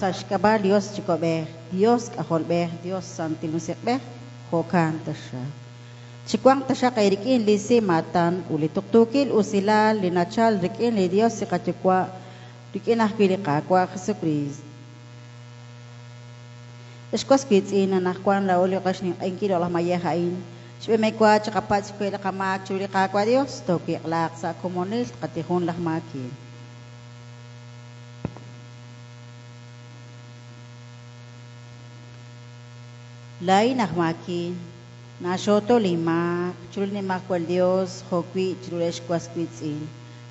Sashkaba Dios chikobe, Dios kaholbe, Dios santilusekbe, hokan tasha. Chikwang tasha kay rikin lisi matan, ulituktukil usila linachal rikin li Dios si kachikwa, rikin ahkili kakwa Jesucristo. Eskwas kitsin na nakwan la uli kas ning engkilo Allah mayahain. Sibe may kwa chakapat si kuya kamak chuli kakwa Dios, toki aklak sa komunist katihon lah makin. Lai nakmakin, na shoto lima, chul ni makwal Dios, hokwi chulesh kwaskwitsin.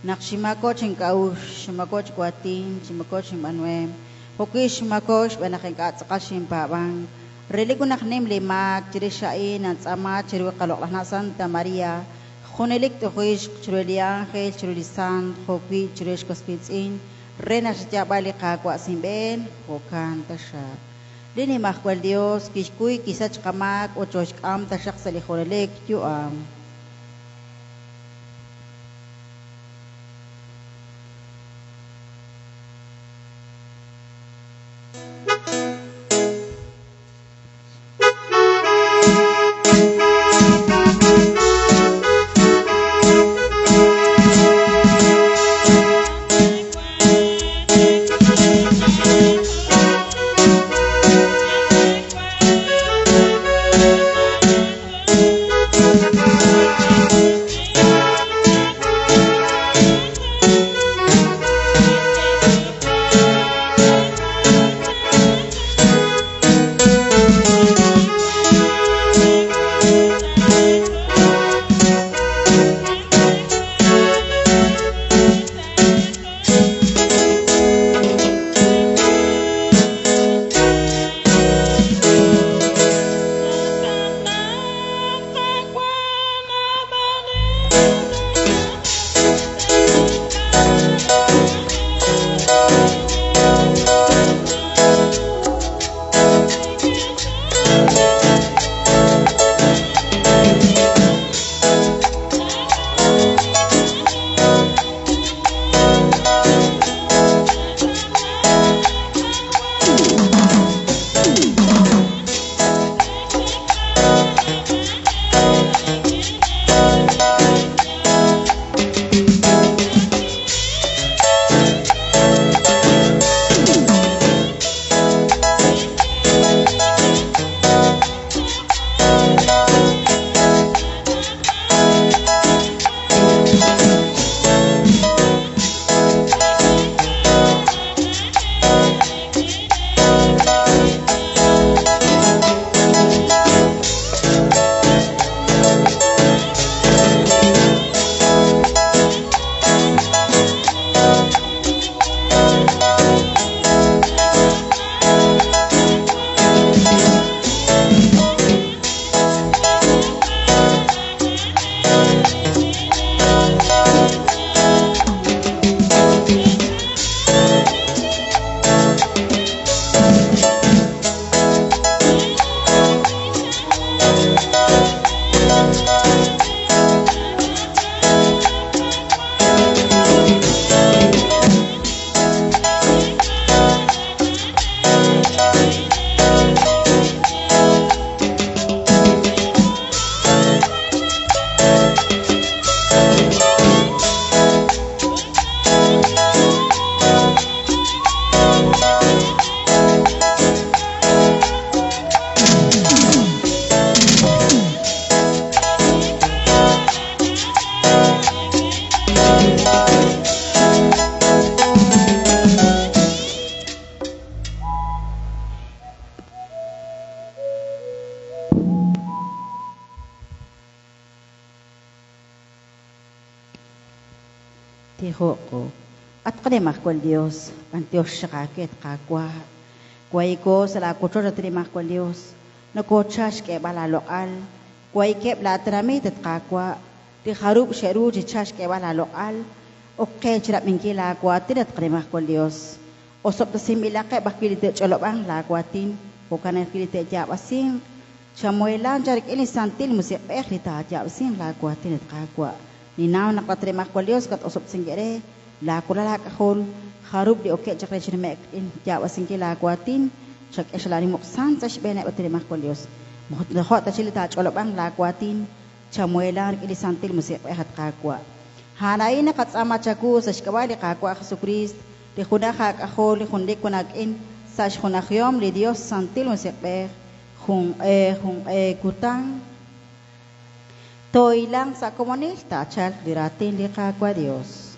Nakshimako chinkau, shimako chikwatin, shimako chimanuem, hokwi shimako shbanakinkat sakal shimpabang. Religo naknim lima, chirishain, at sama chiru kaloklah na Santa Maria, hunelik to huish chuliang, hel chulisan, hokwi chulesh kwaskwitsin, rena siyabali kakwa simben, hokan tasha. Dini makwal Dios, kishkuy kisach kamak o choshkam tashak sa likhonelek yuam. Tiho ko. At kanimak ko Diyos, pantiyos siya kakit kakwa. Kuway ko sa lakocho na tinimak ko Diyos, nakochas ke balalokal. Kuway ke blatramit at kakwa, di harup siya ruji chas ke balalokal. O kaya chirap mingki lakwatin at kanimak ko Diyos. O sop na simila ke bakilite cholop ang lakwatin, o kanan kilite jabasing. Chamuelan jarik ini santil musik peklita jabasing lakwatin at kakwa. Ninaw nakatrima ko Diyos kat usop singgere la ko la kahol harub di oke chakre chine mek in jawa singki la kwatin chak eslani muksan sa shbene otrima ko Diyos mohot na hot ta chilita cholop ang la kwatin chamuela kili santil musik hat kakwa hanai na katsama chaku sa shkawali kakwa Jesu Christ di khuna khak ahol khunde kunak in sa khunakhyom li Dios santil musik be khung kutang Toy lang sa komunista, chal diratin di kakwa Diyos.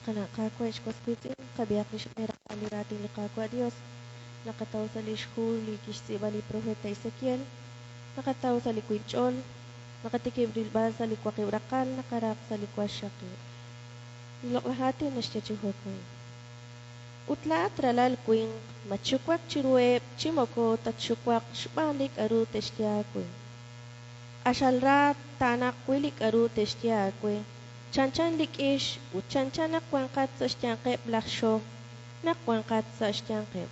Kana kakwa iskoskutin kabiyak ni merak alirating ni kakwa Dios nakataw sa lishkul ni kisiba ni Profeta Ezekiel nakataw sa likwinchol nakatikim dilbal sa likwa kiwrakal nakarak sa likwa syaki nilok lahati na siya chuhokoy utla tralal kuing machukwak chiruep chimoko tatchukwak shbalik aru testya kuing asalra tanak kwilik aru testya kuing chanchan likish u chanchan nakwankat sa shtyanke blaksho nakwankat sa shtyanke.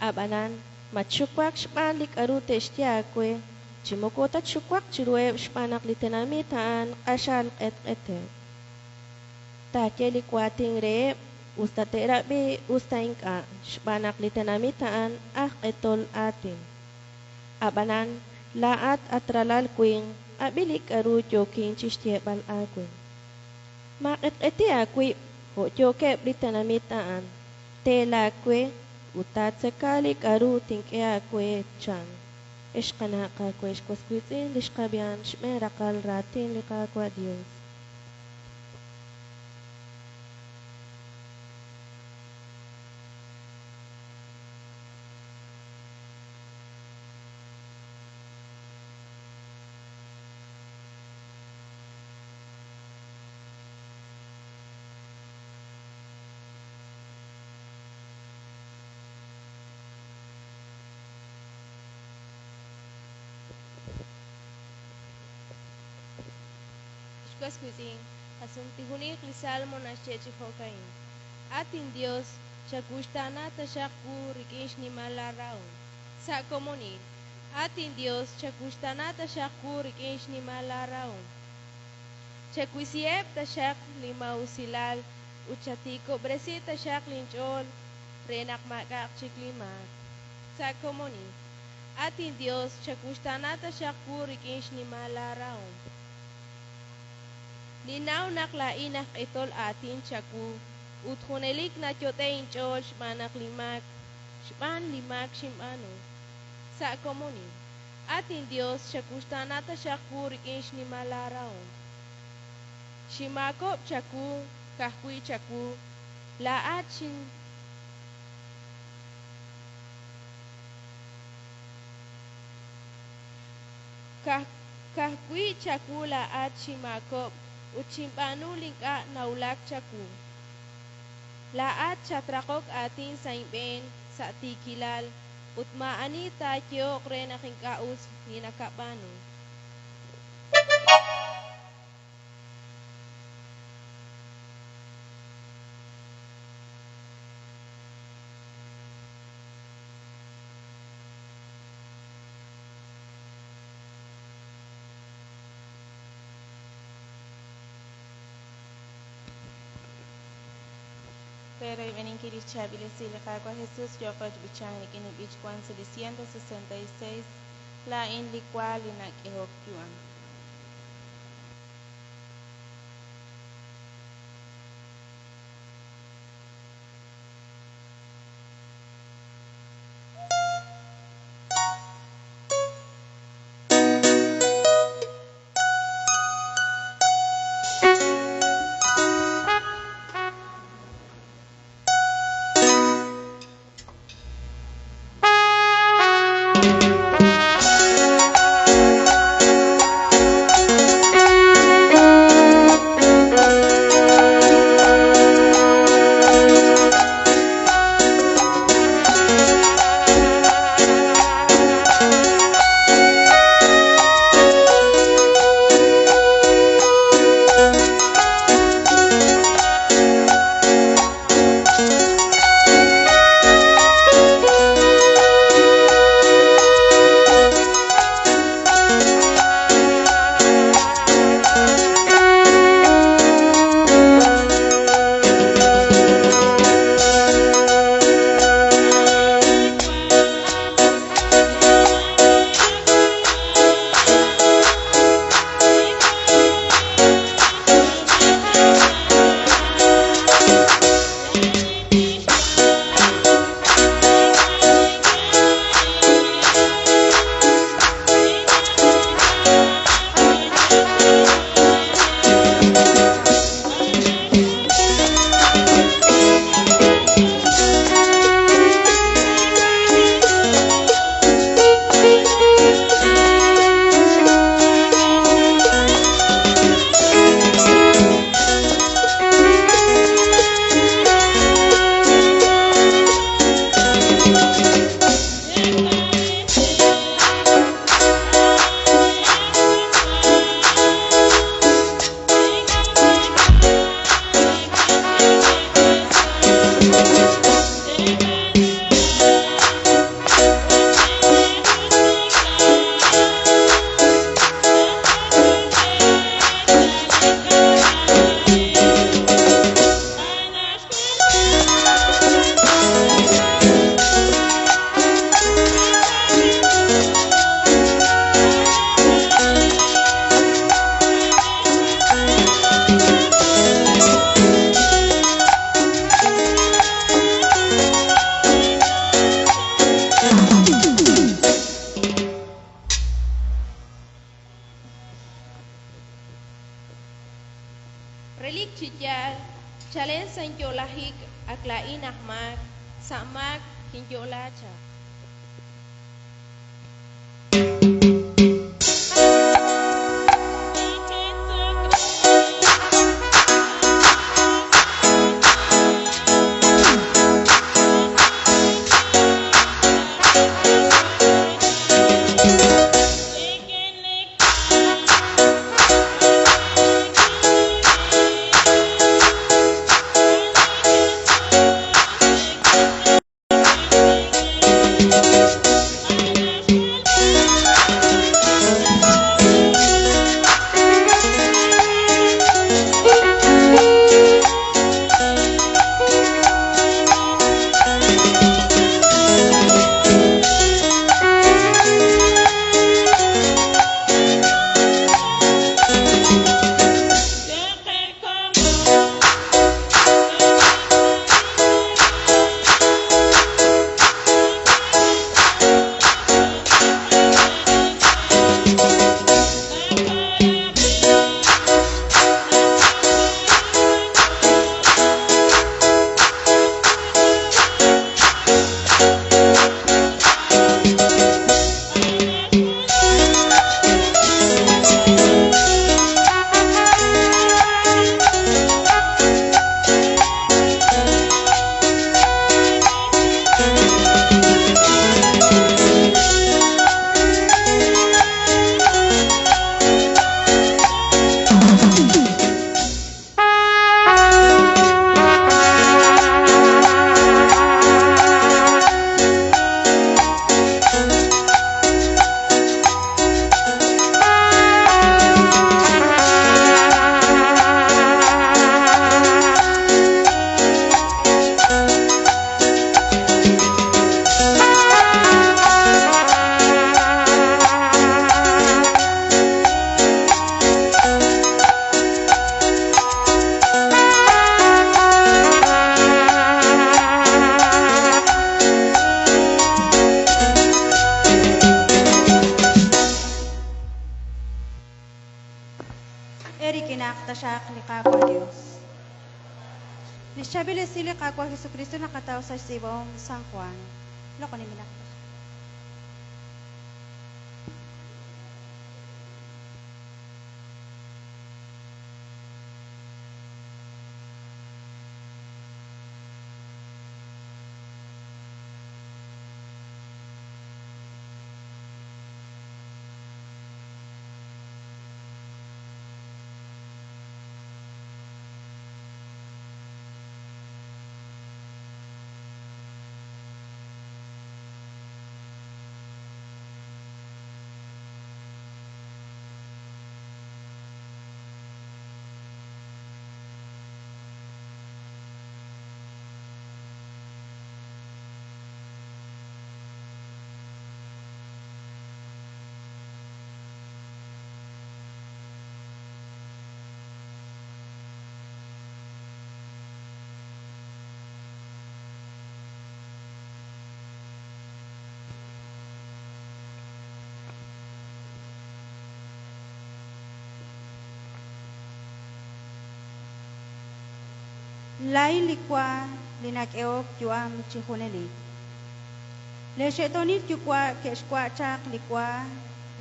Abanan matshukwak shpan lik arute shtyakwe chimokotat shukwak chirue shpanak litenamitaan ashal ete. Tatye likwating re ustatera be ustainka shpanak litenamitaan etol atin. Abanan laat atralal kwing abilik aru joking chishtye bal akwin. Eti akwi ho joke litenamitaan tela kwe utat sekalik aru tingke akwe chan. Eshkana kakwe eshkwaskwitsin lishkabian shmerakal ratin likakwa Dios. Cuisine, asuntihunik lisalmo na shechi hokain. Atin Dios, chakustana tashaku rikish ni malaraon. Sa komoni, atin Dios, chakustana tashaku rikish ni malaraon. Chakuisiep tashak lima usilal, uchatiko bresi tashak linchol, renak makak chiklimak. Sa komoni, atin Dios, chakustana tashaku rikish ni malaraon. Ninaw naklainak itol atin chaku, uthunelik na chote inchol shmanak limak, shman limak shimano. Sa komoni, atin Dios chakustanata shaku rikish ni malaraon. Shimakop chaku, kahkui chaku, laat shin kahkui chaku laat shimakop. Uchimpanu lingka naulak chaku. Laat chatrakok atin sa imben sa tikilal. Utmaani takyo kre na kingkaus ni nakabano. Pero en Kiris Chabile Silicagua Jesús Yokot Bichani in Beach 166 la in licual in a Kehokuan. Relik chiyal, chalen san yolahik aklain ahmak, samak kinyolacha. Eri kinaktasyak ni Kakwa Diyos. Nishabili sili Kakwa Jesucristo nakatao sa sibong San Juan. Loko ni minaktasyak. Lai likwa linakeok yuam chihuneli. Leshetonit yukwa keshkwa chak likwa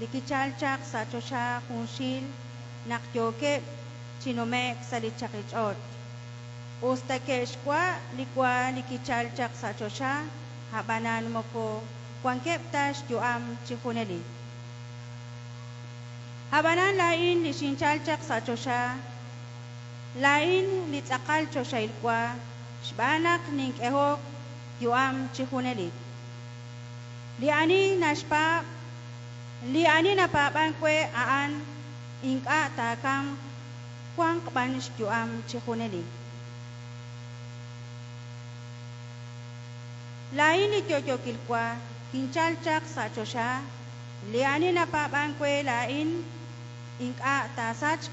likichal chak sa chosha kunshil nakyoke chinomek salichaklichot. Usta keshkwa likwa likichal chak sa chosha habanan moko kwankeptash yuam chihuneli. Habanan lain lishinchal chak sa chosha lain litzakal choshailkwa shbanak ning ehok yuam chihuneli. Liani napapankwe aan ingka takam kwang kbanish yuam chihuneli. Lain lityotyokilkwa kinchal chak sa chosha liani napapankwe lain ingka tasach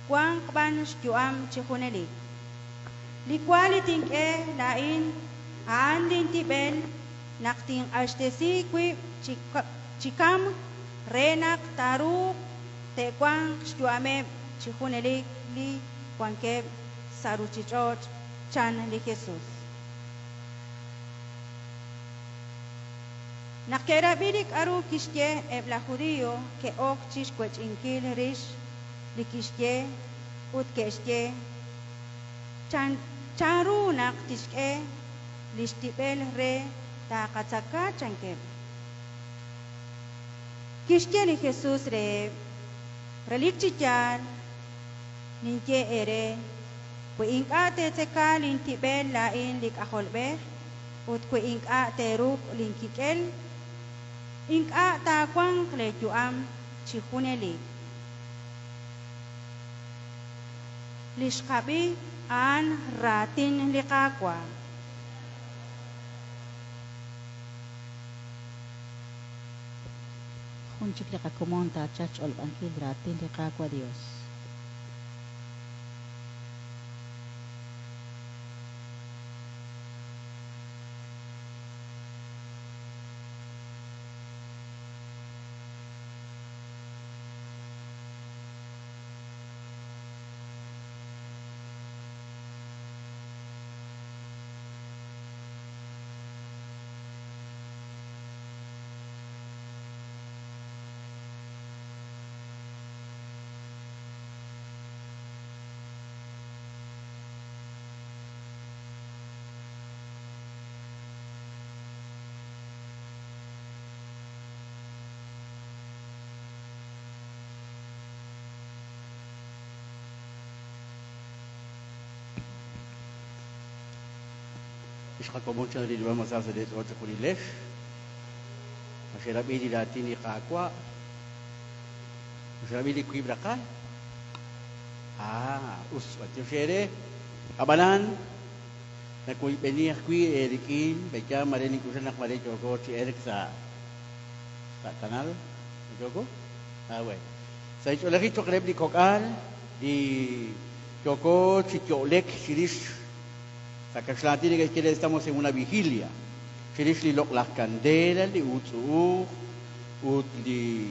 kwang kban yuam chihuneli. Likwali tingke lain aan din tibel nakting ashtesi kwi chikam renak taruk te kwang yuame chihuneli li Juanqueb Saruchichoch Chan li Jesús. Nakera birik aru kishye ebla judío que ok chishkwech inkil rish li kishye ut keshye charu nak tishke lishtibel re ta katsaka chankeb. Kishye li Jesús re relik chichar ninke ere kwe inka te teka lintibel lain lik aholbe ut kwe inka te ruk linkikel inka ta kwang klejuam chihuneli lishkabi an ratin likakwa Junchik le kakumonta chach ol bangkil ratin le kakwa Dios. יש לך כמו שאני לא מזל זה עוד שכולי לש השאלה בידי להתיני קעקוע השאלה בידי קויב לקל אתם שאלה הבנן נקוי בניח קוי אריקים בקה מלא ניקושנך מלא ג'וגו שאריק סה כנל ג'וגו? וואי סייש הולכי צ'וקלב לי קוקל לי ג'וגו צ'יטיולק שיריש Sacachlatín que estamos en una vigilia. Chirish li lok las candelas, li utsu, li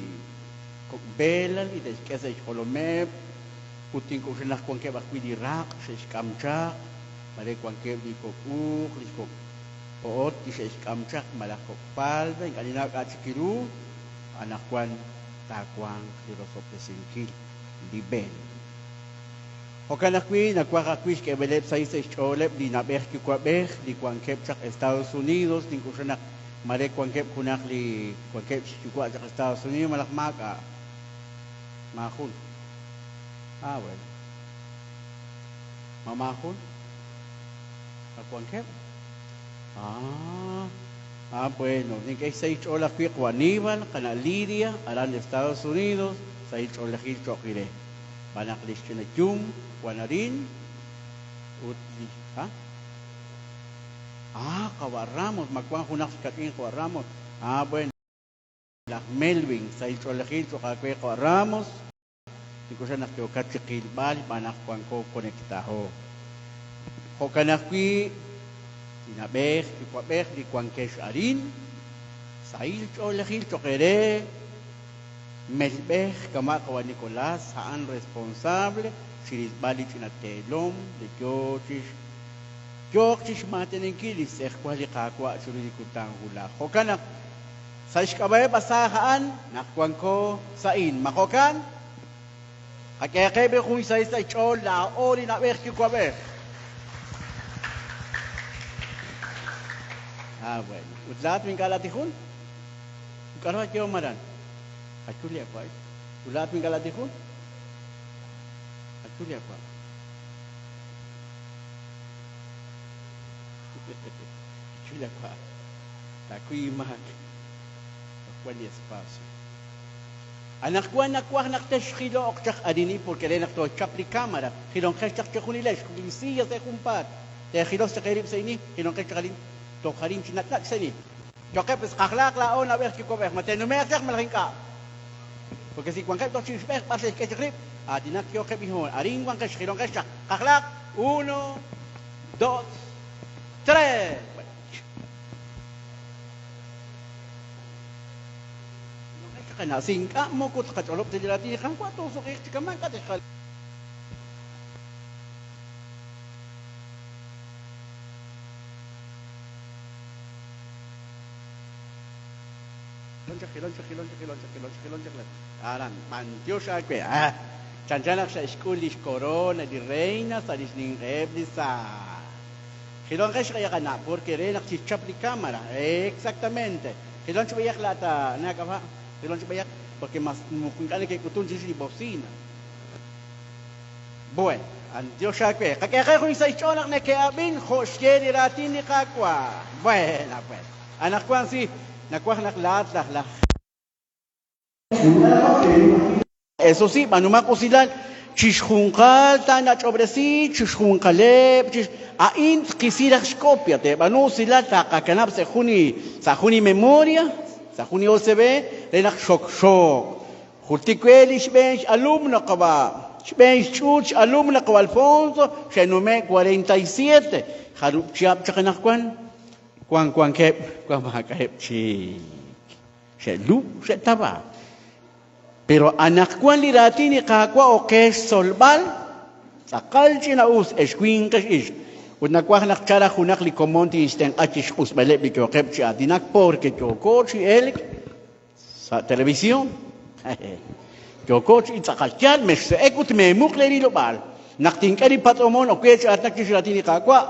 kokbela, li deskesa ich holomeb, utin kusenas kuanke bakwi di rak, seis kamchak, mare kuanke di kokuk, li kok poot, di seis kamchak, malah kokpalda, yang kanina katsikiru, anak kuan takwang, li rosop lesingkil, di ben. Okanakwi, nakuakakwis que belep saíse cholep, di naber ki kwabeh, di kuankep chak Estados Unidos, di kusanak mare kuankep kunak li kuankep chukwa chak Estados Unidos, malak maka. Mahun. Bueno. Mamahun? Kuankep? Bueno, ni que se hizo la fui Aníbal, Cana Lidia, harán de Estados Unidos, se hizo la gil chokire. Van a Cristian Jum, Juanarin, Utli, Kawaramos, Macuan Junax Catín Kawaramos, bueno, las Melvin, se hizo la gil chokakwe Kawaramos, y cosas que Ocachikil Bal, van a Juanco conectajo. Hokanakwi, Inabej, Iquabej, Iquankesh Arin, Sail Cholehil Chokere, Melbej, Kamakawa Nicolás, Haan responsable, Siris Balich in Atelom, de Georgish Mateninkilis, Equalicaqua, Surikutan Hula. Hokanak, Saishkabae Basahaan, Nakwanko, Sain, Mahokan, Akebe Huisa Chol, La Orina Berkikwabe. Bueno. Utlat min kalatihun? Karwa kyo maran. Actually apa? Utlat min kalatihun? Actually apa? Actually apa? Takui mag. Takwali espacio. Anak kuah nak tashkilo okchak adini porque le nak to chapli cámara. Hilon khachak chakunilesh kulisiyas de kumpat. Te hilos takarib saini, hilon khachkalin. Tokarin chinat sini. Jokep es kakhlak la on aber ki kobeh matenumer sak malhinka. Porque si cuanque to chisbeh pase que chikrip, dinak yo ke bihon, arin wan ke shkiron ke shak. Kakhlak 1 2 3. Kana singka mo ko takacholop de lati kan ko to so ke kaman ka de Aran, mantios akwe. Chanchanak sa eskulis corona di reina sa disningeb di sa. Kilon kayo kaya kana porque reina si chap di cámara. Exactamente. Kilon sa bayak lata nakapa. Kilon sa bayak porque mas mukun kana kay kutun si bocina. Boy, antios akwe. Kaya kung isa ichonak na kay abin, khoshke di ratin ni kakwa. Buena pues. Anak ko si nakuha naklat lah. Eso sí, manumako sila chishkhunkal tana chobresi chishkhunkaleb ain kisira skopia te manu sila takakanap sa khuni memoria sa khuni OCB renak shok khutikweli shbench alumno qaba shbench chuch alumno qaba Alfonso shenume 47 kharup chiap chakanakwan kwan kep kwan makahep chi shelu shetaba. Pero anak kuan lirati ni kakwa o kes solbal sakal china us esquin kes una kwa nak chara hunak li komonti isten achish us bale bi ko kep chi adinak porque ko coach el sa televisión ko coach itakal chan mes ekut me mukleri lo bal nak tingkari patomon o kes atak chi lirati ni kakwa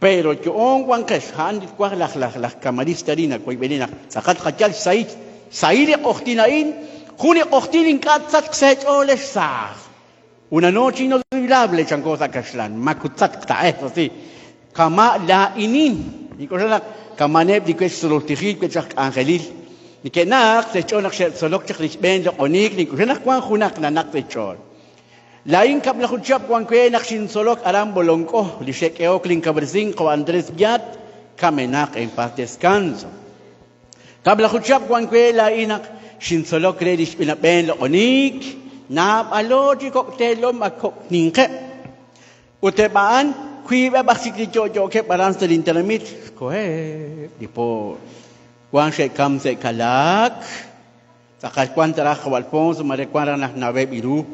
pero yo on wan kes han kwa la camarista dina ko benina sakat khachal saile ochtinain Juni ochtinin katzat ksech oles sa. Una noche inolvidable changosa kashlan. Makutzat kta eso sí. Kama la inin. Ni cosa la kamaneb di kwes solotihit kwes angelil. Ni ke nak se chonak solok chaklis ben lo onik ni cosa nak kwan junak na nak se chol. Lain kap la khutchap kwan kwe nak shin solok aram bolongko li shek eokling kabrzing ko Andres Giat kamenak en paz descanso. Kap la khutchap kwan kwe lainak Shin solo kredish pinapen lo onik na aloji cocktail makok ningke utebaan kuiba baksik jojo ke baran sa intermit ko dipo kwan se kam se kalak sakal kwan tara ko Alfonso mare kwan na nawe biru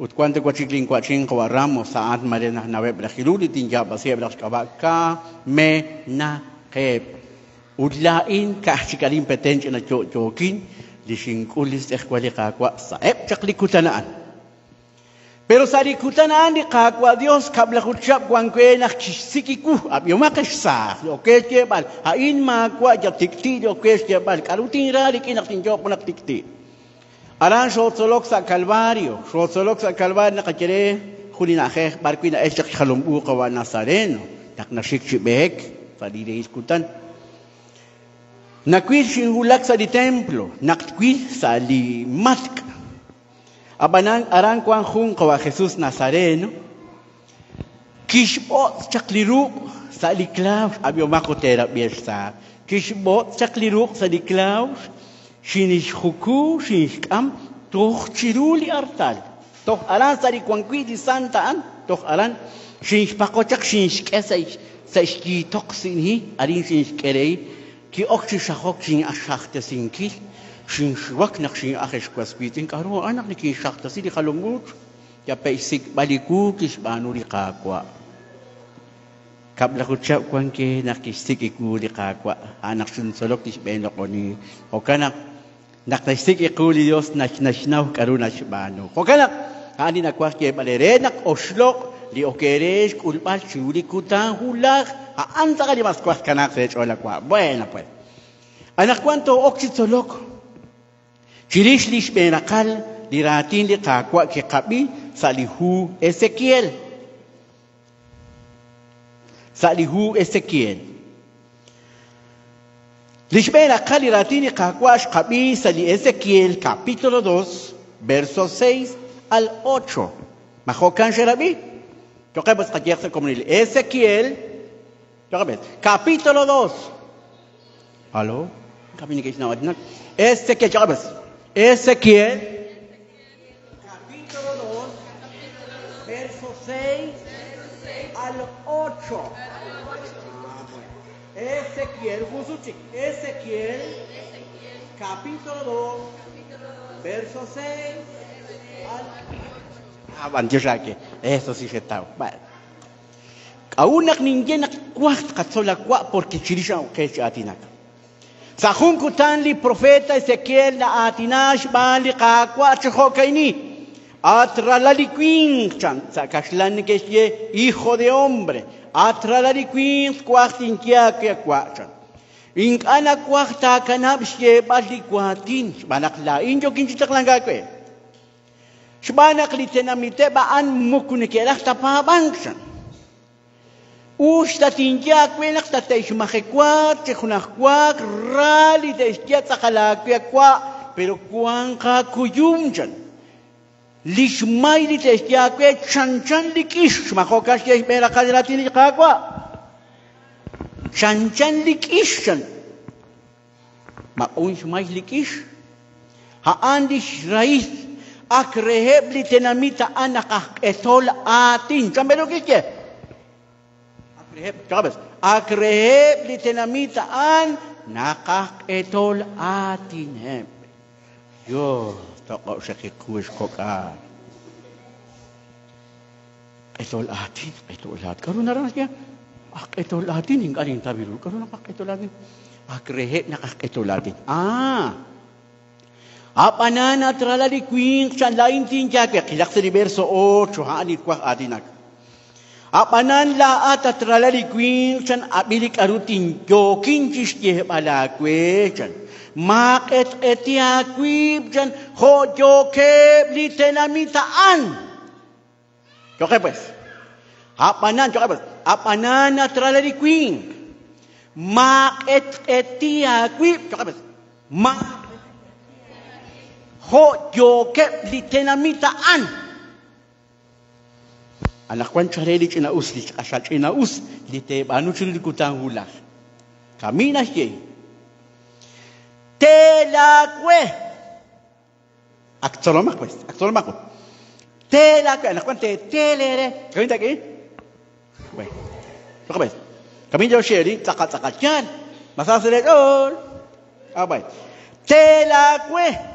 ut kwan te kwachikling kwaching ko ramos saat mare na nawe brahilu ditinja basia bras kabaka me na ke udlain ka chikalim petensya na jojokin Lishingkulis ekwali kakwa saep chaklikutanaan. Pero sa likutanaan di kakwa Dios kabla kutsyap kwan kwe nakisikiku ap yumakas sa okes kebal hain makwa jatikti okes kebal karutin rari kinaktinjo po naktikti. Aran shotsolok sa Kalbaryo nakakire hulinakeh barkwi na esyak halumbu kawa Nazareno naknashikshibek sa direiskutan. Nakwil singulak sa di templo, nakwil sa di matka. Abanang arang kwang hung kawa Jesus Nazareno, kishbot chakliruk sa liklaw, abyo makotera biyasa, kishbot chakliruk sa liklaw, sinishkuku, sinishkam, toh chiruli artal. Toh aran sa di kwangkwi di santaan, toh aran, sinishpakochak sinishkesay sa iskitok sinhi, arin sinishkerey, ki okchi shachok sin ashachta sinki sin shwak nak sin achesh kwaspitin karo anak ni ki shachta si di kalungut ya paisik baliku kis banu di kakwa kabla kutsa kwan ke nakistik iku di kakwa anak sin solok kis benok oni o kanak nakistik iku di Dios nasnaw karo nasbano o kanak ani nakwa ke balere nak oslok li okeres kulpal chuli kutang hulak Anta ka di mas kwas kanak sa chola kwa. Buena pues. Anak kwanto oksitolok. Chirishlish benakal di ratin di kakwa ke kabi sa lihu Ezekiel. Sa lihu Ezekiel. Lish benakal di ratin di kakwa kabi sa li Ezekiel capítulo 2 versos 6 al 8. Mahokan sherabi. Yo que pues kakiyak sa komunil Ezekiel capítulo 2. ¿Aló? Communication now. Ezequiel, Ezequiel, capítulo 2, verso 6 al 8. Ezequiel, Ezequiel, capítulo 2, verso 6 al 8. Eso sí se está. Bueno. Aunak ninguém nak kuah katsola kuah porque chirisha okay atinak. Sa kutan li profeta Ezequiel na atinash bali kakwa at kaini. Atralaliquin chan sa kaslan kesye hijo de hombre. Atralaliquin kwaktin kya kwachan. Ing anak kwakta kanab siye bali kwatin. Banaklain jo kinchitak lang gakwe. Shbanak litenamite baan mukunekelak tapabangshan. Usta tinjak wenak tatay shumakekwak, chehunakwak, rali desjat sakalakwa, pero kuang ka kuyumjan. Lishmay li desjakwe chanchan likish, makokas ya mera kadiratin likakwa. Chanchan likishan. Maun shumay likish. Haandish rais akreheb li tenamita anak etol atin. Chambero kike. Akreheb li tenamitaan nakak etol atinhem. Yo, toko sa kikuis ko ka. Etol atin, etol atin. Karoon na rin siya. Etol atin, yung kaling tabiru. Karoon nakak etol atin. Akreheb nakak etol atin. Apanan at ralali kwing siyan lain tinjak. Kilak sa verso 8, haanit kwak atinak. Apanan laat at ralali kwing chan abilik arutin jokin chishye balakwe chan. Maket etia kwib chan ho joke litenamitaan. Joke pues. Apanan, joke pues. Apanan at ralali kwing. Maket etia kwib. Joke pues. Ho joke litenamitaan. Anak kwan chareli chinaus li asal chinaus li te banu chili kutang hulas. Kami na siya. Telakwe. Aktolomak pues. Aktolomak. Telakwe. Anak kwan telere. Kami tak eh? Weh. Kaka pues. Kami jauh sheri takat yan. Masasalit all. Abay. Telakwe.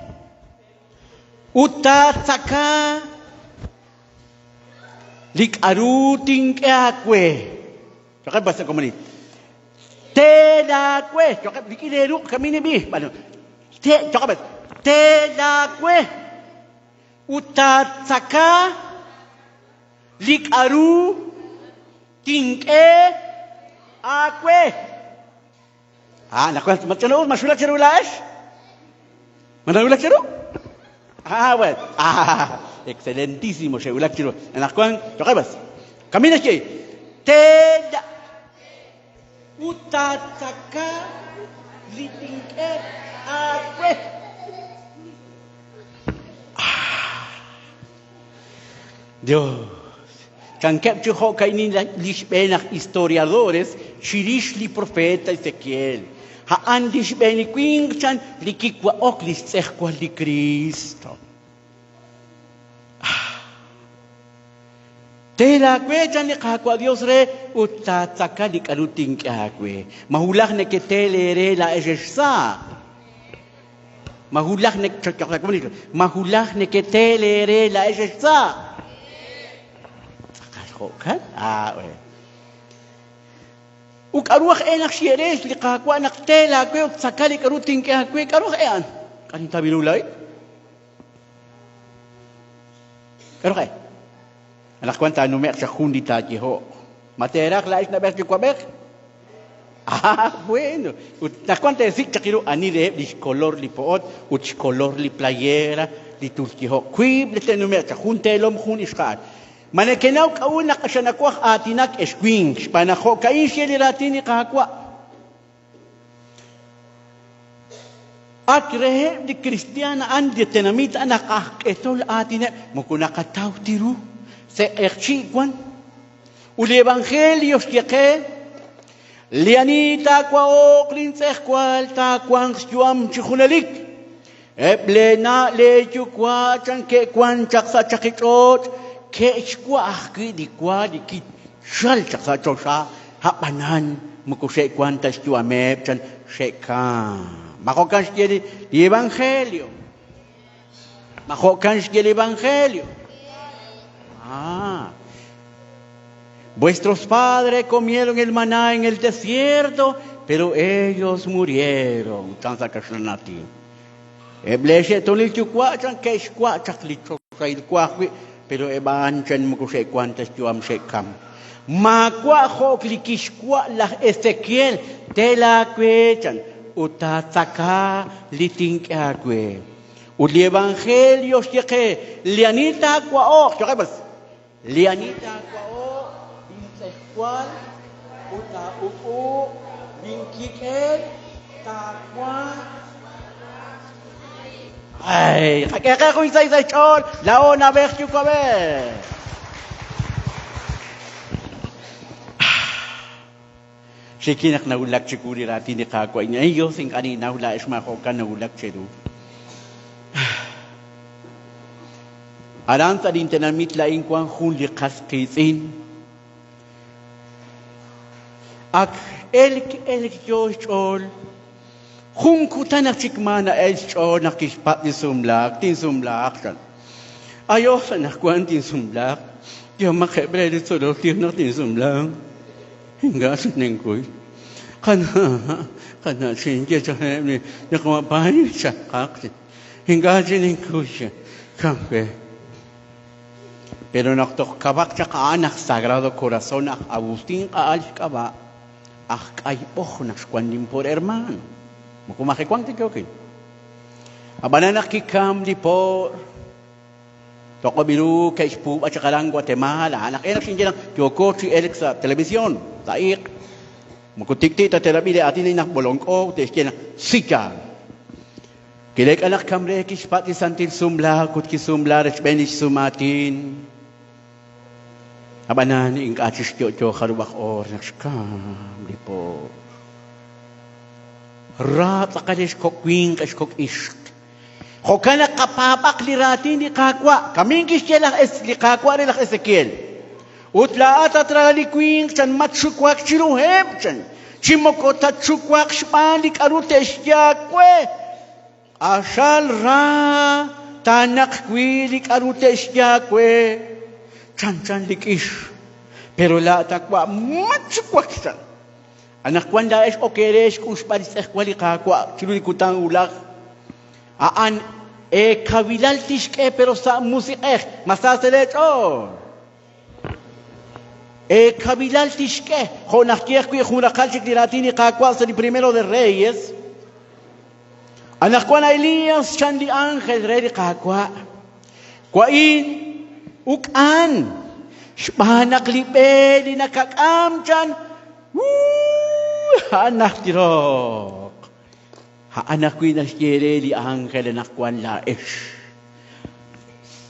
Utasaka. Lik aruting akwe. Cakap bahasa komunit. Telakwe. Cakap dikileru kami ni bi. Cakap bahasa. Telakwe. Utatsaka. Lik aru. Tingke. Akwe. Nakuha. Macam masulat cerulais? Mana ulat ceru? Well. Excelentísimo, Shegulak Chiro. En las cuales, tocabas. Camina aquí. Teda. Utataka. Litinke. Akwe. Dios. Kan capture kainin lishbenak historiadores, shirish li profeta Ezequiel. Haan lishbeni quing chan likikwa oklis tsehkwa li Cristo. Telakwe chan ni kakwa Dios re utatsaka di karuting kakwe. Mahulak ne ke telere la ejesa. Mahulak ne mahulak ne ke telere la ejesa. Kan? We. Uk aruak enak sieres li kakwa nak telakwe utsaka di karuting kakwe karuak ean. Kanin tabilulay? Karuak e. Anak kwanta numek sa kundi taji ho. Materak lais na bek kwabek. Bueno. Anak kwanta sik chakiru anire li color li poot, uch color li playera, li turki ho. Kwib li tenumek sa kuntelom kun iskat. Manekenaw kaunak asya nakwak atinak esquing. Panako kain siya li ratini kahakwa. At rehe di Kristiana andi tenamit anak etol atinak mukunakataw tiru. Se erchikwan uli evangelios que lianita kwa oklin tsehkwal ta kwang juam chihunalik eplena lechu kwa chanke kwan chaksa chakikot ke chkwa ki di kwa di kit shal chaksa chosha hapanan mukushe kwan tas juame chan sheka makokan shkeli evangelio makokan shkeli evangelio Vuestros padres comieron el maná en el desierto, pero ellos murieron. Tansa kashnati. Ebleshe tolil chukwa chan keshkwa chaklicho kail kwakwi, pero eban chan mukuse kwantas chuam shekam. Makwa hoklikishkwa la Ezequiel telakwe utataka litinkakwe. Uli evangelio sheke lianita kwa o, chokebas. Lianita kwa o, binsekwal, uta uku, binkikel, takwa. Ay, kaya ko isa chol, laona bekyu ko be. Sikinak na ulak chikuri rati ni kakwa niya. Iyo sing kanina hula ismako ka na ulak chiru. Aran sa din tinamit laing kwang huli kaskisin. Ak elik chol. Kung kutanak chikmana chol nakispat ni sumlak, tin sumlak. Ayo sa nakwan tin sumlak. Yung makebre dito do tin sumlak. Hingga senengkui, karena sehingga jangan ni nak mapai cakap, hingga senengkui kampe. Pero nakto kabak cakap anak Sagrado Corazón ak Agustín kaalis kaba, ak ay poh nakskuandim por hermano. Makumaki kwante kyokin. Abanan nakikam di por. Toko biru kaispu at sakalang Guatemala. Anak enak sinjang Kyoko si Eric sa telebisyon. Taik. Makutikti ta terabili atin ay nakbolong ko. Teskin sika. Kilek anak kamre kispat ni santil sumla. Kut kisumla resbenish sumatin. Abanan ing achis kyo karubak or. Nakskam di po. Rat akalish kokwing kashkok ishk. Hokana kapapak lirati ni kakwa. Kaming kisya li kakwa rin Ezequiel. Utla at atralikwing chan matsukwak chiruheb chan. Chimokota tsukwak shpalik arutesya kwe. Asal ra tanak kwilik arutesya kwe. Chan likish. Pero la takwa matsukwak chan. Anak kwanda es okeres kusparis ekwali kakwa. Chirulikutan ulak. Aan kabilal tishke pero sa musik masaseret oh. Kabilal tishke ho nakiek kui hunakal chik diratini kakwa sa di primero de Reyes. Anak kwa na Elias chandi angel rey di kakwa. Kwain ukan shbanak lipe di nakakam chan. Anak tiro. Anak ko na siyere li angel na kwan la ish.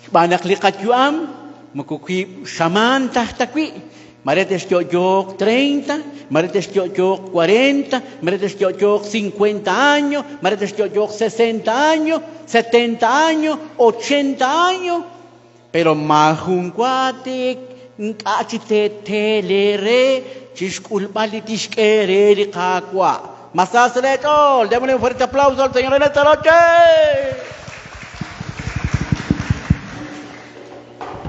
Banak likat yuam, makukwi saman tahtakwi. Marites jok 30, marites jok 40, marites jok 50 años, marites jok 60 años, 70 años, 80 años. Pero mahungwatik, nkachite telere, chiskulpalitishkere li kakwa. Masasret all. Démosle un fuerte aplauso al Señor en esta noche.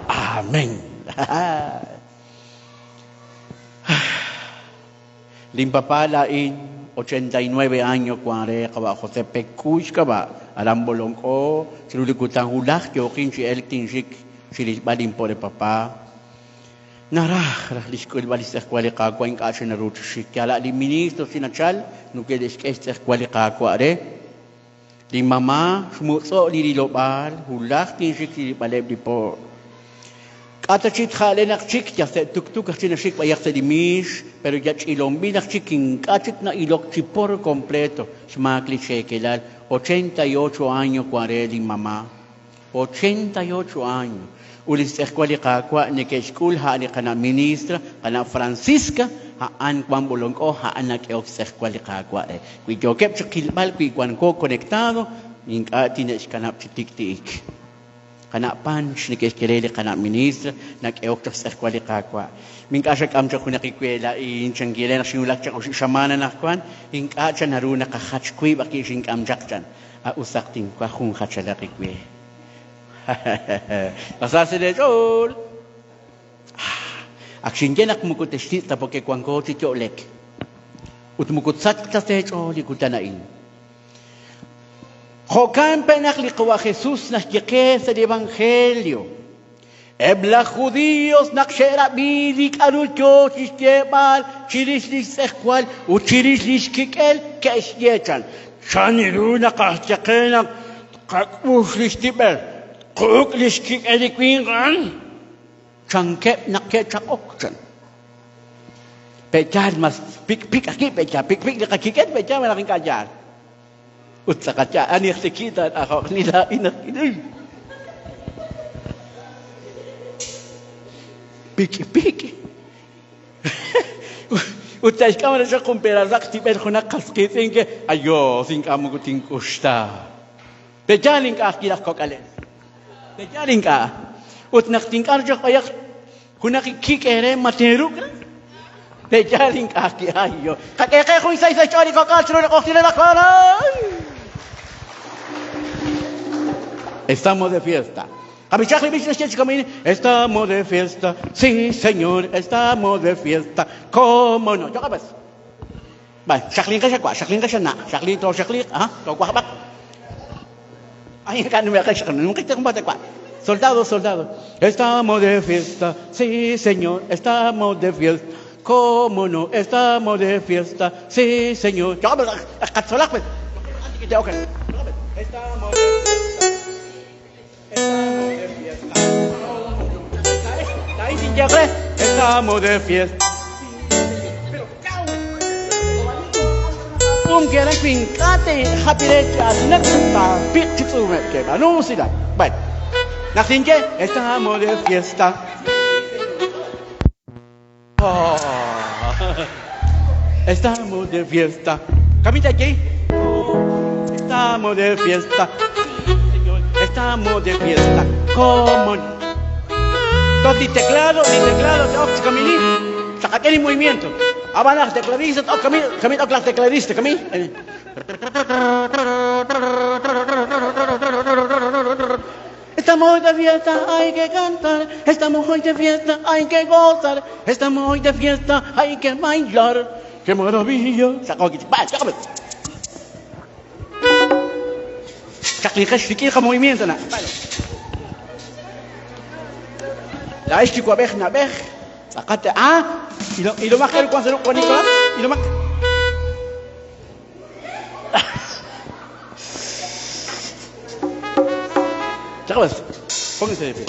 Amén. Limpapa lain 89 años cuare kaba José Pecuch kaba alambolong ko silulikutan hulak yokin si Elkin Shik silisbalin po de papa. Narah liskul balis kwali kakwa in kasya na ruto kala li ministro sinachal nukedes kester kwali kakwa re li mama smutso li lobal hulak tin shik li baleb di po kata chit khale nak chik ya se tuktuk china shik bayak se dimish pero ya chilombi nak chikin kachit na ilok chipor completo smakli shekelal 88 años cuare li mama 88 años ulis eskwali kakwa ni ke school ha ni kana ministra kana Francisca ha an kwang bolong ko ha anak e eskwali kakwa kui jokep chikilbal kui kwan ko conectado ning atin es kana tiktik kana punch ni ke kelele kana ministra nak e eskwali kakwa ming asak am chakuna kikwela in changgile na sinulak chak shamana nakwan ing acha naruna ka khach kui baki sing am jakchan a usak ting kwa khung khachala kikwe Masaseret all. Akshinjenak mukuteshtita porque cuanco tiolek. Utmukutzat tasech likutanain. Jocan penak liqwa Jesús nasyeqes el evangelio. Ebla judíos nakshera bidik arucho chisquebal chirislis sexual u chirislis kikel keshyechan. Chaniruna kahchekenak kakuflis tiber. Kuklis kikelikwigan. Chankep nakechakokchan. Pechar mas pik aquí pechar pik de kakiket pechar malaking kajar. Utsa kacha ani sekita ako nila inak. Piki. Utsa iskama na siya kumpera sak tiber ko nakaskitin ke ayo sing kamu kuting kusta. Pechaling ka akirak ko kalen. Pechaling ka. Ut naktingkar siya kayak kunakikikere materuk. Pechaling ka akiayo. Kakeke kung isa chori ko kalsuro na kokila na karay. Estamos de fiesta. Estamos de fiesta, sí señor, estamos de fiesta, ¿cómo no? Yo qué ves. Vale, Jacqueline ka siya na, Jacqueline, to kwa. Ay, nunca te combate kwa. Soldado, estamos de fiesta, sí señor, estamos de fiesta, ¿cómo no? Estamos de fiesta, sí señor. Yo qué ves, katsolak ves. Estamos de fiesta. Estamos de fiesta. Quieren fincate, hapirecha, necta, pichitsume, que anúncida. Bueno, nacinque, estamos de fiesta. Oh, estamos de fiesta. Camita aquí. Estamos de fiesta. Estamos de fiesta. ¿Cómo no? Ni teclado, camini. Sácate el movimiento. Abanas tecladista, camino clase tecladista, camino. Estamos hoy de fiesta, hay que cantar. Estamos hoy de fiesta, hay que gozar. Estamos hoy de fiesta, hay que bailar. ¡Qué maravilla! Sácame. Sácame movimiento, na. La este cuabej na bej, sacate y lo más caro cuando con Nicolás y lo más. Chavales, pónganse de pie.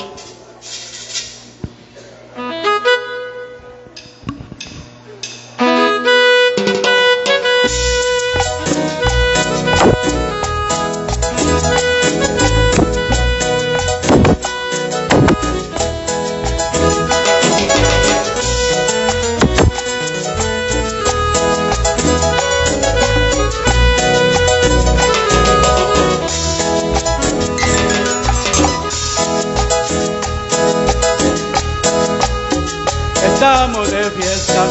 Estamos de fiesta,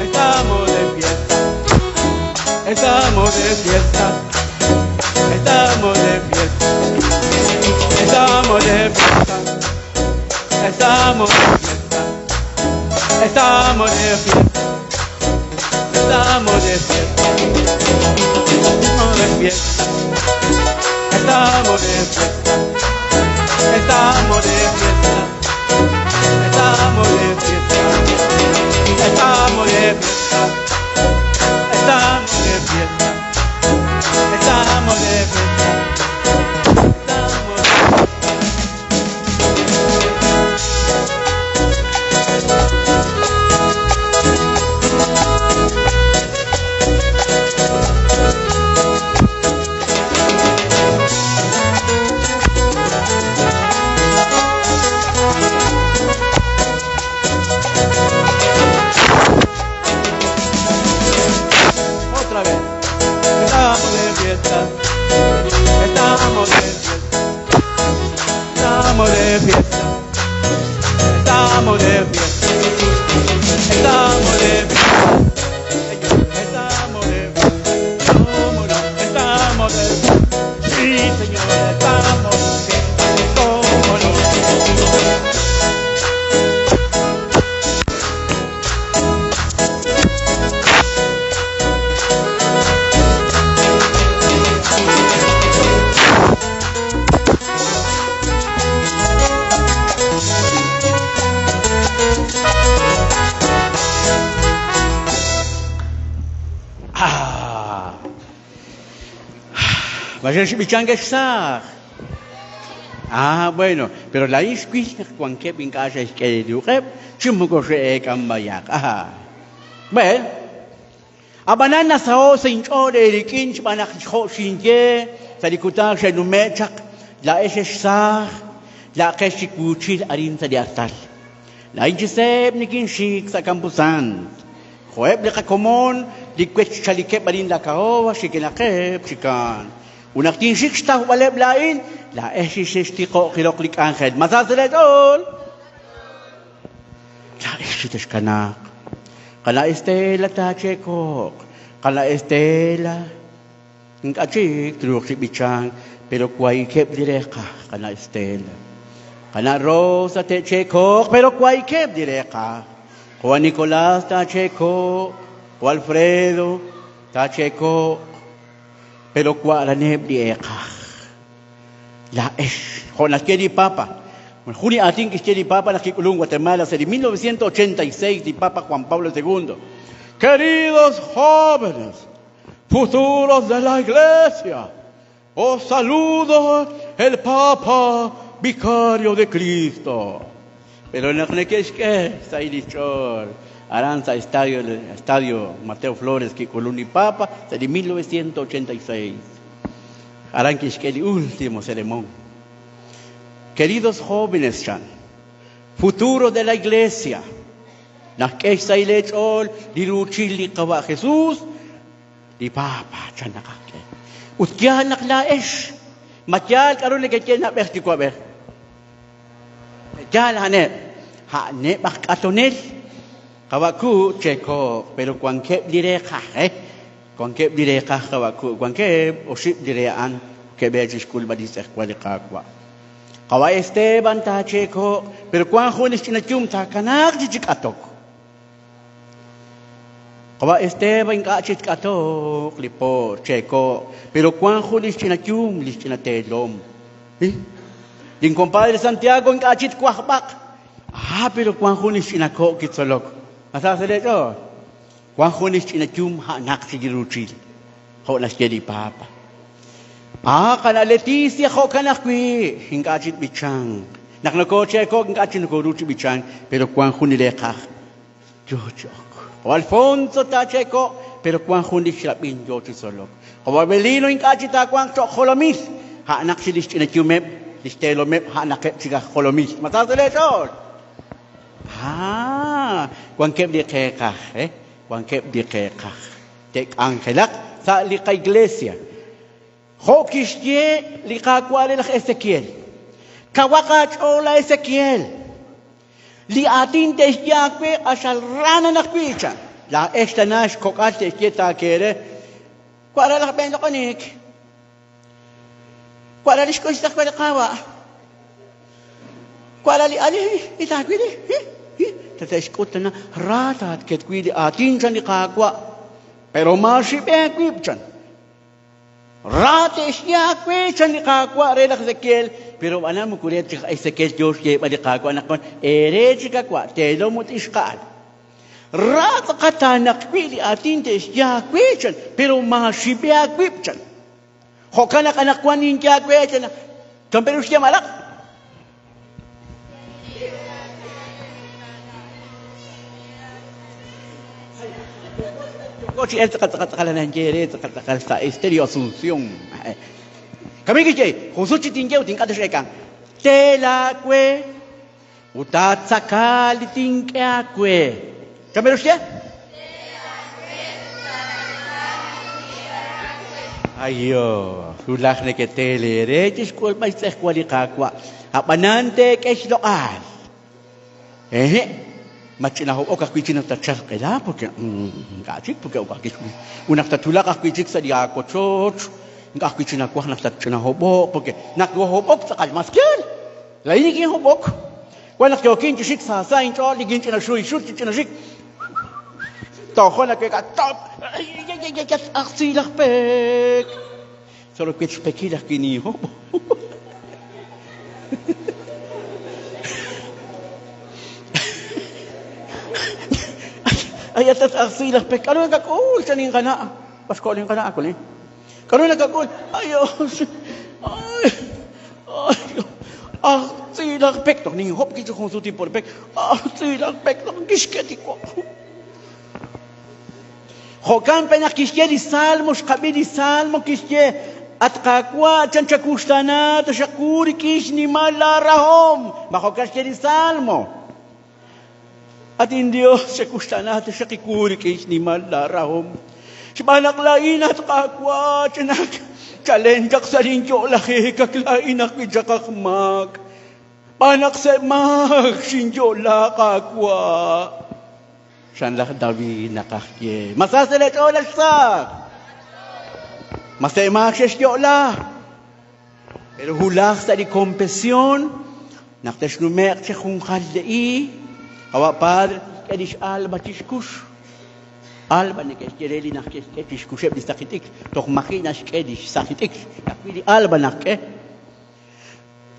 estamos de fiesta, estamos de fiesta, estamos de fiesta, estamos de fiesta, estamos de fiesta, estamos de fiesta, estamos de fiesta, estamos de fiesta, estamos de fiesta, estamos de fiesta. Estamos de fiesta, estamos de fiesta, estamos de fiesta, estamos de fiesta, estamos de fiesta, estamos de fiesta, estamos de fiesta, estamos de fiesta, cómo no, estamos de fiesta, sí señor, estamos de fiesta, cómo no. Masya bichang kesak. Bueno, pero la isquis cuan que pincasa es que diuqep, chumuko se cambayak. Bueno, abanan na sao sa incho de rikin panak ho sinje, sa likutan sa numechak, la esesar, la kesikuchil arin sa diatal. La injiseb nikin shik sa kampusan. Hoeb le kakomon, likwet chalikep arin la kaowa, shikinakep, shikan. Unak tin shik sta waleb lain, la esisestiko kiloklik angel. Masasalet all. La esites kanak. Kala Estela tacheko. Kala Estela. Ngachik truk si bichang, pero kwai kep direka kala Estela. Kala Rosa techeko, pero kwai kep direka. Juan Nicolás tacheko, o Alfredo tacheko, pero kwa raneb direka. La es, con la que Papa. Juni atin que quiere Papa la Kikulung Guatemala de 1986 di Papa Juan Pablo II. Queridos jóvenes, futuros de la Iglesia, os saludo el Papa Vicario de Cristo. Pero en la que es que está ahí dicho Aranza Estadio Mateo Flores Kikulung y Papa de 1986. Harán que es el último sermón. Queridos jóvenes, futuro de la iglesia, las que se le echó, li ruchil li kawa Jesús, li Papa, chanakake. Utyan nakla es, matyal karon le kaya na berti ko ber. Matyal hane bakatonel, kawaku cheko, pero kuangkep direka, kuangkep direka kawaku, kuangkep osip direan, kebejis kulbadis ekwalekakwa. Kawa Esteban tacheko, pero kuan junis chinachum takanak jikatok. Kawa Esteban kachit katok lipo cheko, pero kuan junis chinachum lis chinatelom. Din compadre Santiago en kachit kuahbak. Pero kuan junis chinako kitsolok. Masasale to. Kuan junis chinachum hanak sigiruchil. Ho nas jadi Papa. Kana Leticia ko kanakwi hingachit bichang. Naknokoche ko hingachit nukoruchi bichang, pero kuan junileka. Jochok. O Alfonso tacheko, pero kuan junishlapin jochi solok. O Abelino hingachit kuan chokolomis. Ha naksilis chinachumep, listelomep ha nakep chiga kolomis. Matasale to. Kuan kep dikeka, kuan kep dikeka. Tek angelak sa lika iglesia. Hokishye likakwale la Ezequiel. Kawakach ola Ezequiel. Li atin tesyakwe asal rana nakwicha. La esta nash kokate kieta kere. Kwara la bendo konik. Kwara lisko sta kwala kawa. Kwara li ali itakwili. Tateskutana rata ketkwili atin chan likakwa. Pero mashi bekwipchan. Rate siya kwe ni kakwa re Ezequiel, pero alam mo kulit si Ezequiel Diyos kaya balik kakwa anak mo ere si kakwa telo mo tiskal. Rata katanak kwe atin te siya kwe pero masibya kwe chan. Hokanak anak kwa ninja kwe chan. Pero siya malak. Coche esta kata nanjere kata sa Estéreo Asunción. Kami kije Josuchi tingeu tingkata shekan. Tela kwe utatsakali tingkea kwe. Kami rusya? Ayo, sulah ne ke tele rejis kul mai seh kwali kakwa. Apanante ke siloal. Macina ho oka kuicina tachar kela porque ngachik porque oka kichu una tatula ka kuicik sa dia ko choch ngak kuicina ko na tachina ho bo porque nak go ho bok sa kal maskel la ini ki ho bok wala ke okin chik sa sa in cho ligin china shui shut china shik to khona ke ka top ya aksi la pek solo que pekila kini ho ay atas aksi la pek ano ka ko chaning kana pas ko ling kana ako ni Karon nagkakul. Ayos. Ay. Ay. Silang pektok. Ning hop kito kung suti por pek. Silang pektok. Kisketi ko. Hokan penak kisketi salmos. Kabili salmo kisketi. At kakwa chan chakustana to shakuri kish ni malarahom. Mahokas kisketi salmo. At indio shakustana to shakikuri kish ni malarahom. Sibalak lain at kakwa chanak. Kalenjak sa linjo laki kaklain ak bijakak mag. Panak sa mag sinjo lakakwa. Siyan lak dawi nakakye. Masasalit olas sa. Masemak siya la. Pero hulak sa di kompensyon. Naktas numek siya kung kaldai. Kawapar kadish alba tiskus. Alba ni keskereli nak kesketish kusep di sakitik. Tok makinas kedish sakitik. Nakpili alba nak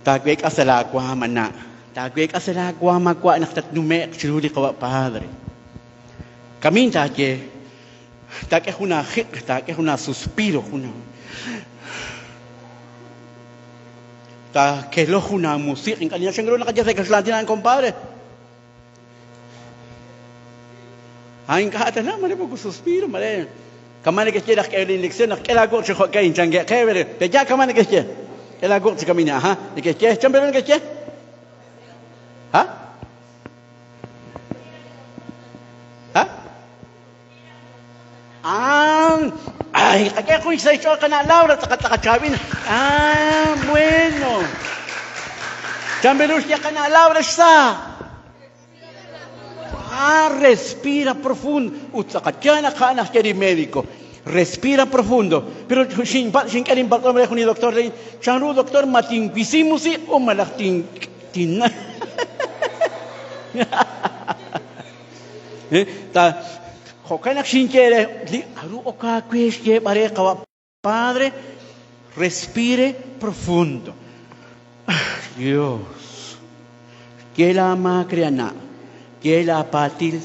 Tagwek asalagwa mana. Tagwek asalagwa magwa naktat numek siruli kawapar. Kamin take. Take una hik, take una suspiro, una. Take lo una musik, en kanina siyang gano'n nakadya sa kaslantinan, compadre. Hain kahata na, mali po ko suspiro, mali. Kamane kasi nak kailin leksyon, nak kailago siya kain siyang kaya, peja kamane kasi. Kailago siya kami na, ha? Kasi, chamberon kasi? Ha? Ha? Ay, kaya kung isa ka na Laura, takachawin. Bueno. Chamberus ya ka na Laura sa. Respira profundo. Utsakachana ka na siya di médico. Respira profundo. Pero sin kalim bakal mo ni doktor rin. Siyang doktor matingkisimu si o malakting tina. Hokanak sincere, aru oka kwesye pare kawa Padre, respire profundo. Dios, que la makriana, que la patil,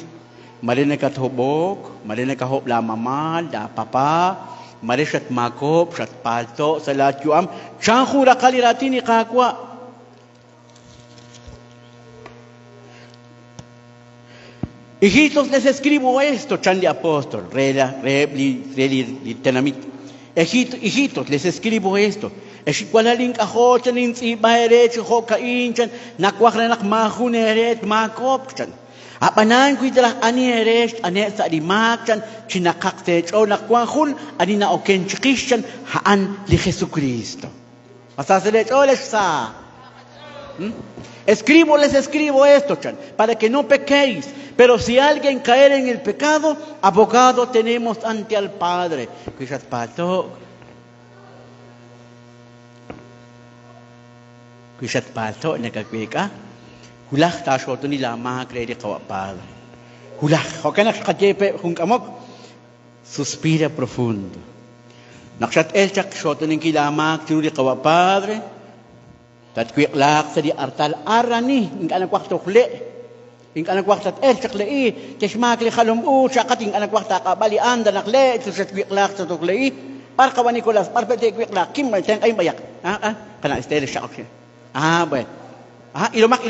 marina kathobok, marina kahop la mama, la papa, marishat makop, shat palto, salat yuam, chanjura kaliratini kakwa. Hijitos, les escribo esto, chan de apóstol, hijitos, les escribo esto. Esikualaling ako, chan insiba eret, hoka inchan, nakwakra nakmahun eret, makop chan. Apanan ko italah ani eret, ane sa limak chan, chinakakte o nakwakul, ani na oken chikishan, haan li Jesucristo. Masasalit, les sa. Les escribo esto, chan, para que no pequéis. Pero si alguien caer en el pecado, abogado tenemos ante al Padre. Quizás pato. Quizás pato, nagkagweka. Hulah tasyo ito nila mga kredi kawa Padre. Hulah, okay nakakajepe kung kamok. Suspira profundo. Nakshat elchak syoto ng kilamak, tinuli kawa Padre. Tatquiklak sa di artal arani, ng anak wakto kule. Ing anak waktat chaklei, chesmakli khalum chakating anak wakta kabali anda nakle, susat wiklak sa tuklei, par kawan Nicolas, par pete wiklak, kim may teng ay bayak. Kana style siya okay. Boy. Ilumak.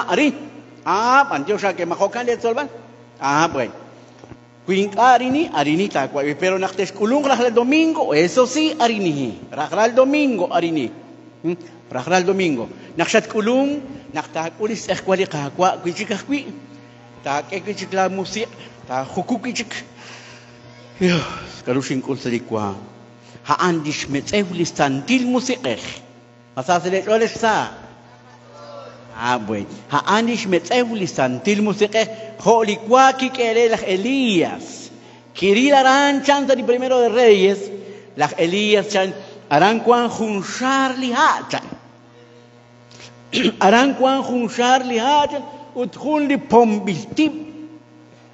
Ari. Pantiyo siya kay makokan det solban. Boy. Kuing arini takwa, pero naktes kulung rakral domingo, eso sí arini. Rakral domingo arini. Rakral domingo. Nakshat kulung, naktak ulis ekwali kakwa, kuichikakwi. Tak ekwikla musik, tak hukukichik. Dios, kalusin kul sa likwa. Haandish metzevlis tantil musikeh. Masasalit oles sa. Bueno. Haanish metzevlis tantil musikeh. Jolikwa kikere las Elías. Kirila ran chanta di primero de Reyes. Las Elías chan aran kwan junshar lihachan. Aran kwan junshar lihachan. Uthun li pombiltib.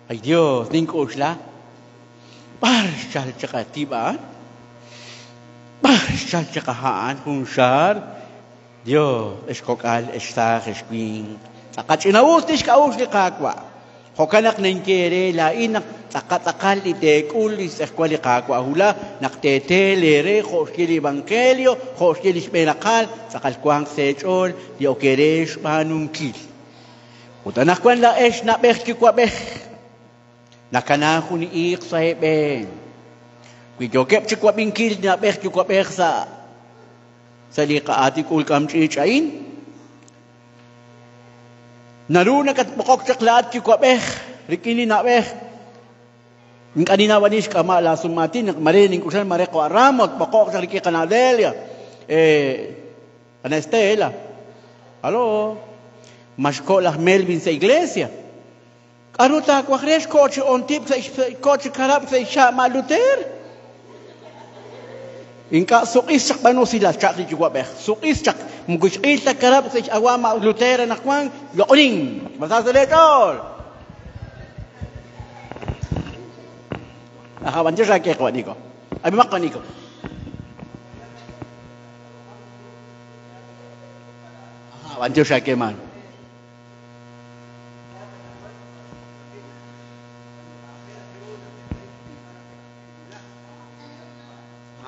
Ay Dios, ninkusla. Parshal chakatiba. Parshal chakahaan junshar. Dios, eskokal, estar, esquin. Takachinaus tish kaus li kakwa. Hokanak nengkere lain takal itekul iskwali kakwa hula naktete lere hoskili evangelio hoskili spenakal sakal kwang sechol di okeresh panungkil. Utanak kwan la esh na bech kwa bech. Nakanahu ni ik sa heben. Kwi jokep chikwa bingkil na bech kwa bech sa lika atik ulkam chichain. Naruna kat pokok caklat ki kwa beh rikini na beh ng kanina wanis kama la sumatin marining kusan mare ko aramot pokok sa riki kanadelia anestela alo maskola Melvin sa iglesia karuta kwa kres coach on tip sa coach karab sa isha maluter inka sukis sak bano sila chak di kwa beh sukis chak mugus ita karab sa awama lutera na kwang loning basta letol akawan sa ke ko niko abi makko niko akawan sa ke man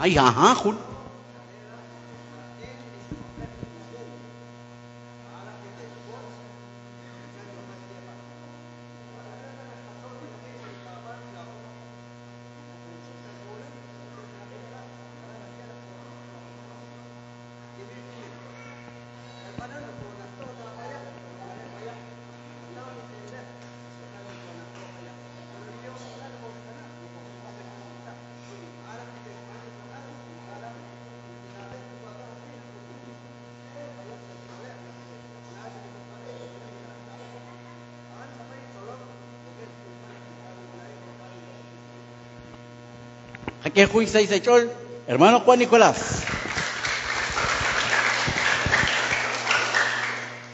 ay ha khun ¿Qué juicio se echó? Hermano Juan Nicolás.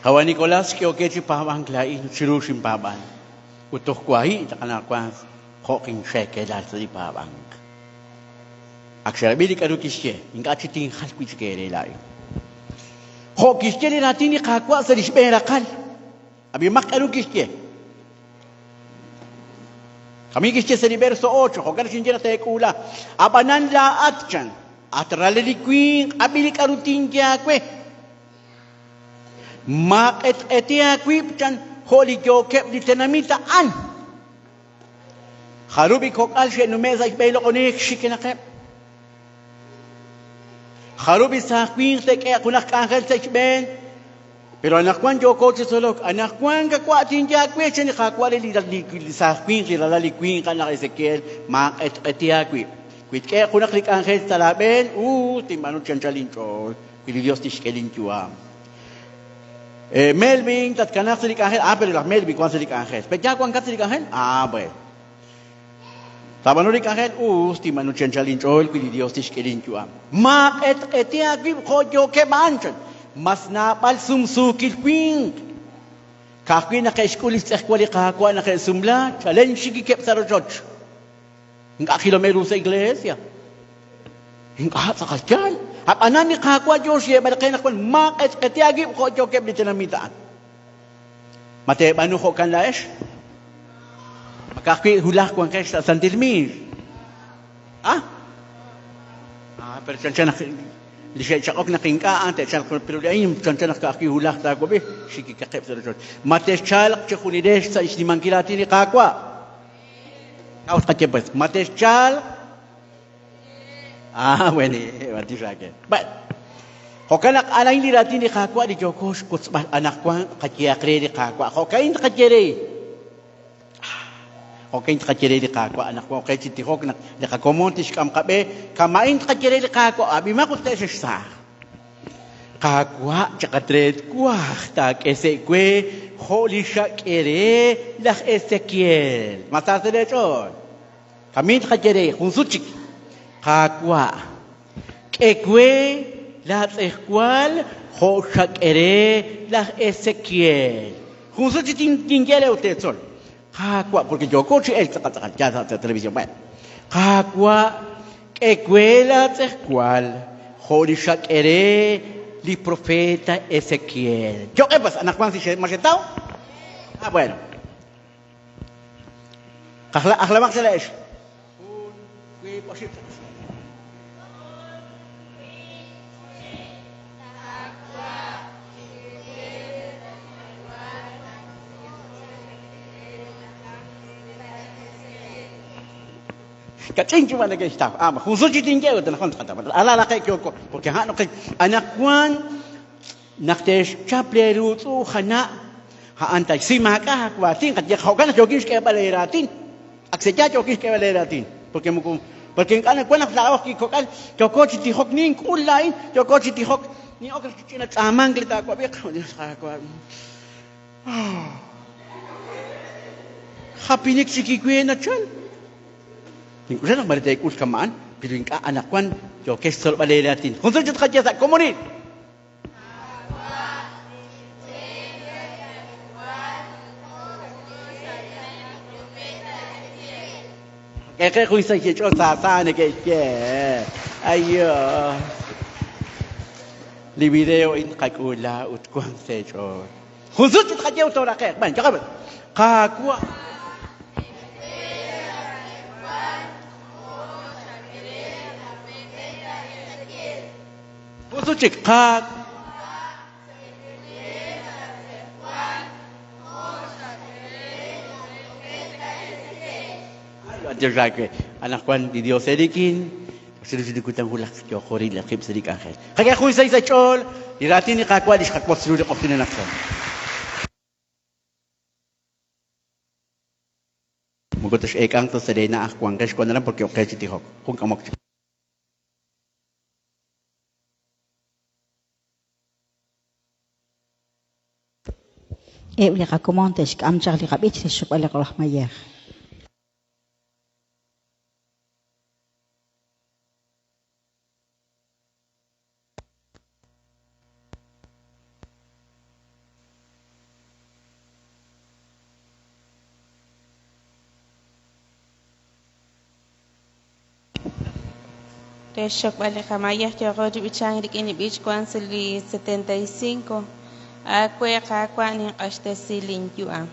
Juan Nicolás que oke chipabang lain chirushim paban. Utoh kwahi takanakwang hoking sheke dal sa pabang. Aksarabili kanu kisye, inga chiting halkwich kere lai. Ho kisye natin ni kakwa sa disperakal. Abi makanu kisye. Kami kisye sa verso 8, hokan sinjera tekula. Abanan laat chan, atralelikwing abilik arutin kwe. Maket etia kwip chan holy jokep di tenamita an. Harubi kokal siya numeza ikbelo konek shikinakep. Harubi sa kwing teke kunak kangkal sa ikben. Pero anak kwan joko chisolok, anak kwan kakwa tinja kwe chen kakwa li sa kwing li kwing kanak Ezekiel maket etia kwip. Kwit kaya kunak lik angel sa laben, timano chan chalinchol, pili Dios tishkelin chuam. Melvin, tat kanak sa lik angel, pero la Melvin kwan sa lik angel. Pedya kwan kat sa lik angel, bueno. Tabano lik angel, timano chan chalinchol, pili Dios tishkelin chuam. Maket etia kwip, kodyo ke manchan. Mas napal sumsukil kwing. Kakwi na ka-eskulis sa kwali kakwa na ka-sumla, challenge sigikip sa rojoj. Hingga kilometro sa iglesia. Hingga sa kasyan. At anan ni kakwa Diyos, balakay na kwan, makit katiagip ko jokep di tinamitaan. Mate, ano ko kan laes? Makakwi hulak kwan kayo sa Santilmir. Pero siya Di siya ok nakingkaan, siya pero ayun siya nakakihulak ta ko be, sige kakep sa rojoj. Mate chalak siya kunides sa islimang kilati ni kakwa. Kaus kakepes. Mate chal. Bueno, mati siya ke. But hokanak alay ni rati ni kakwa di jokos kuts anak kwa kakiakre ni kakwa. Hokain kakere. Okay, kakire di kakwa anak ko kay titihok na nakakomontis kam kabe kamain kakire di kakwa abi makot tayo sa kakwa tsaka tred kwa tak ese kwe holy shakere lah Ezekiel matasa deton kami kakire kunsuchik kakwa kekwe lah ekwal ho shakere lah Ezekiel kunsuchik tingele utetson Kakwa, porque yo coche el ya sa televisión. Bueno, kakwa, ekwela cual, horishat ere, li profeta Ezequiel. Yo qué pasa, anak kwan si machetao? Bueno. Akhlamak sila ish. Kacing cuma lagi tahu. Khusus tinggi itu nak kata. Ala kay kyoko. Porque hano kay anak kwan naktes chapleru tu khana ha antay simaka hakwatin kat yakhokan jogis kay baleratin. Akseja jogis kay baleratin. Porque anak kwan naktawa ki kokan joko tihok ning kulay joko tihok ni okra china tamang kita ko be ko Hapinik sikikwe na chal. Ingkusan nak balik ikut kemaan, pilih ka anak kwan, jo kesel balik latin. Khusus jut kerja tak komunit. Kaya kuy sa kicau sasa ni kaya. Ayo. Li video in kakula ut kuang sejo. Khusus jut kerja utol rakyat. Man, cakap. Kakua. Khusus cekak. Ayo anak kwan di Dio sedikin. Sudah kutang hulak jokori lakib sedik akhir. Kaya kuy sa chol. Dirati ni kakwa di kakwa sudah kopin anak kwan. Mugotos ekang to sedai na akwang kes kwan na lang porque okay tihok. Kung kamok. Uli ka kumontes ka amchak li kabit si sup ala kolah mayah. Reshok balik kamayah joko di bicang dik ini bich kwan sili 75. Akwe kakwa ni ashte silin yuang.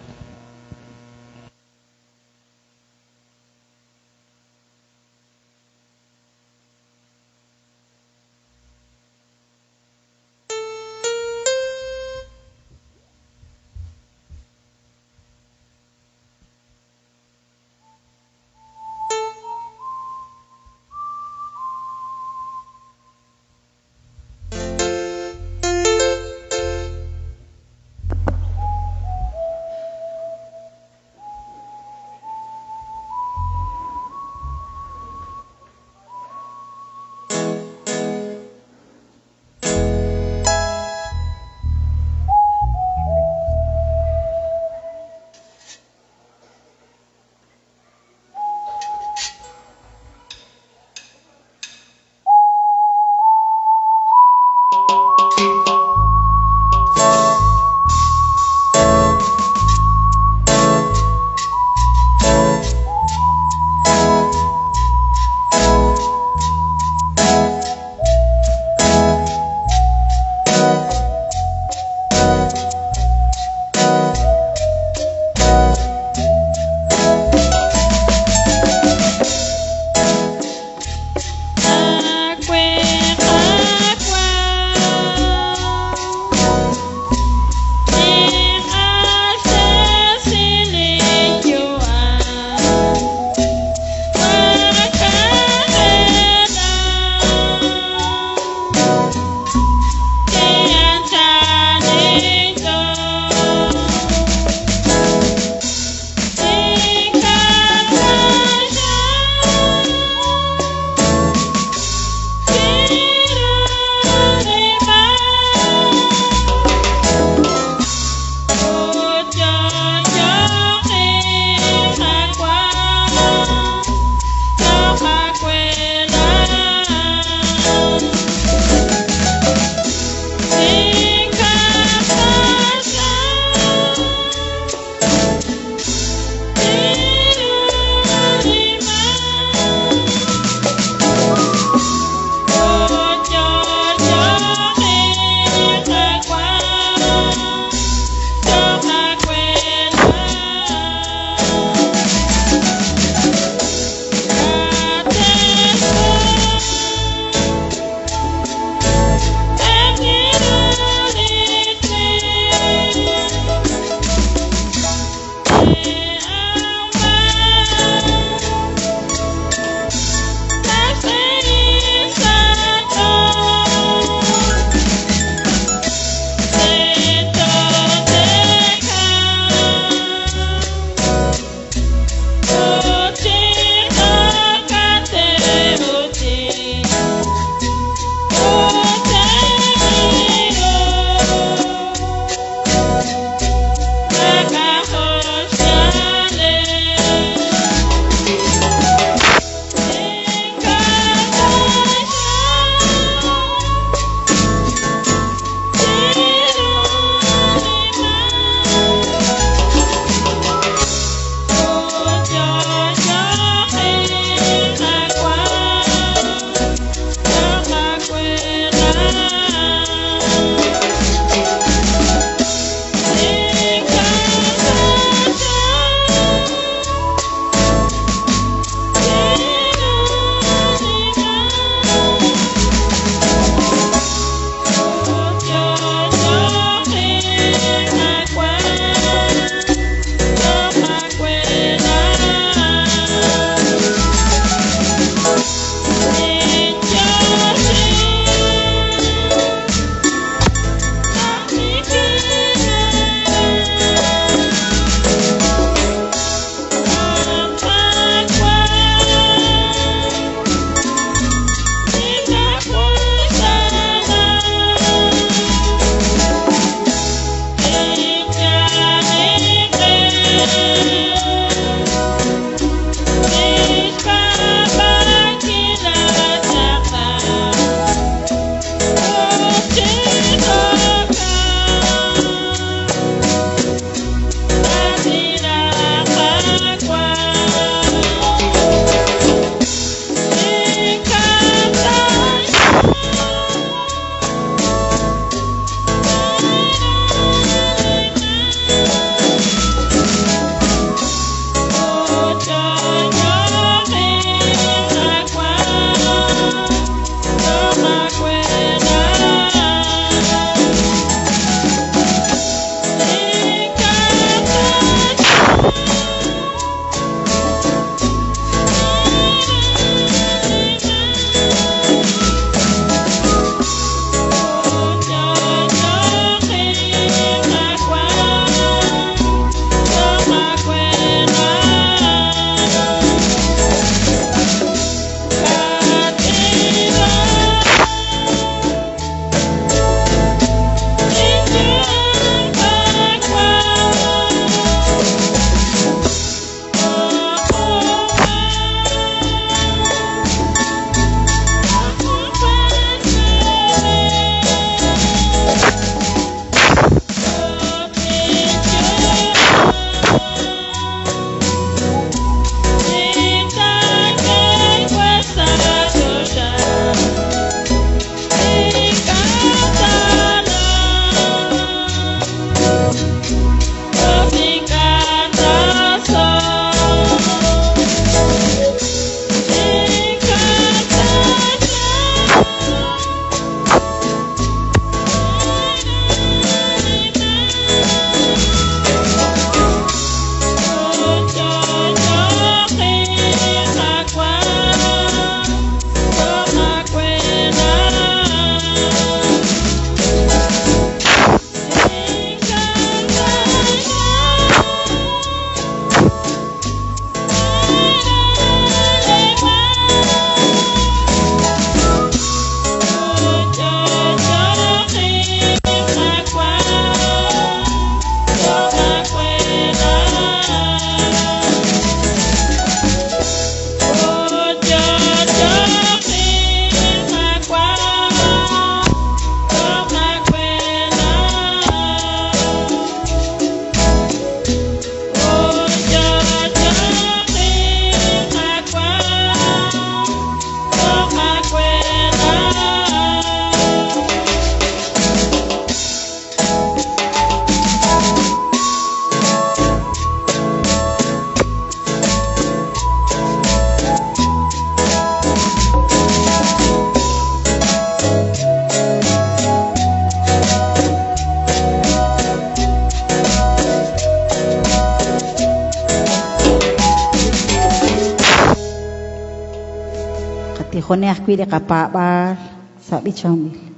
Khone akui le kapabal sabi chamil.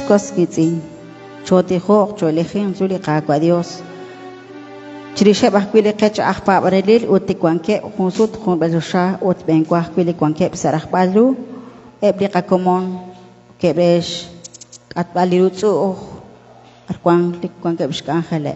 Koskitsi chote hok cholehin zuli qaqwa Dios chirishe bahkwile qech ahpa barelil uti kwanke khusut khon bazusha ut benkwa kwile kwanke sarah balu ebli qakomon kebesh atbalirutsu arkwang lik kwanke bishkan khale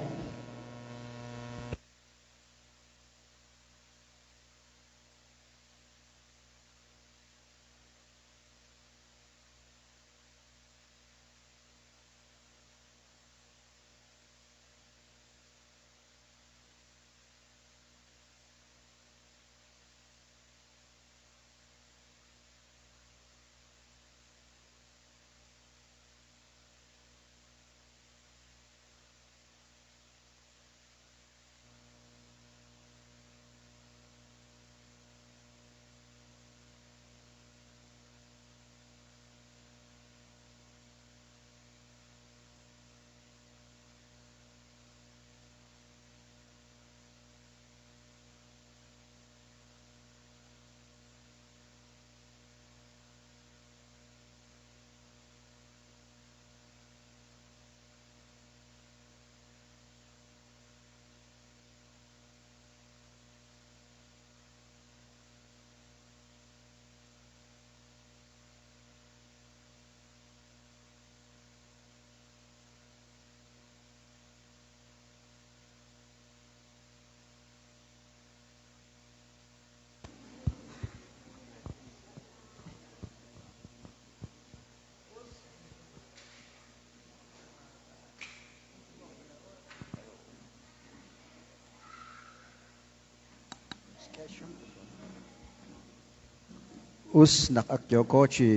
us nakakyoko chi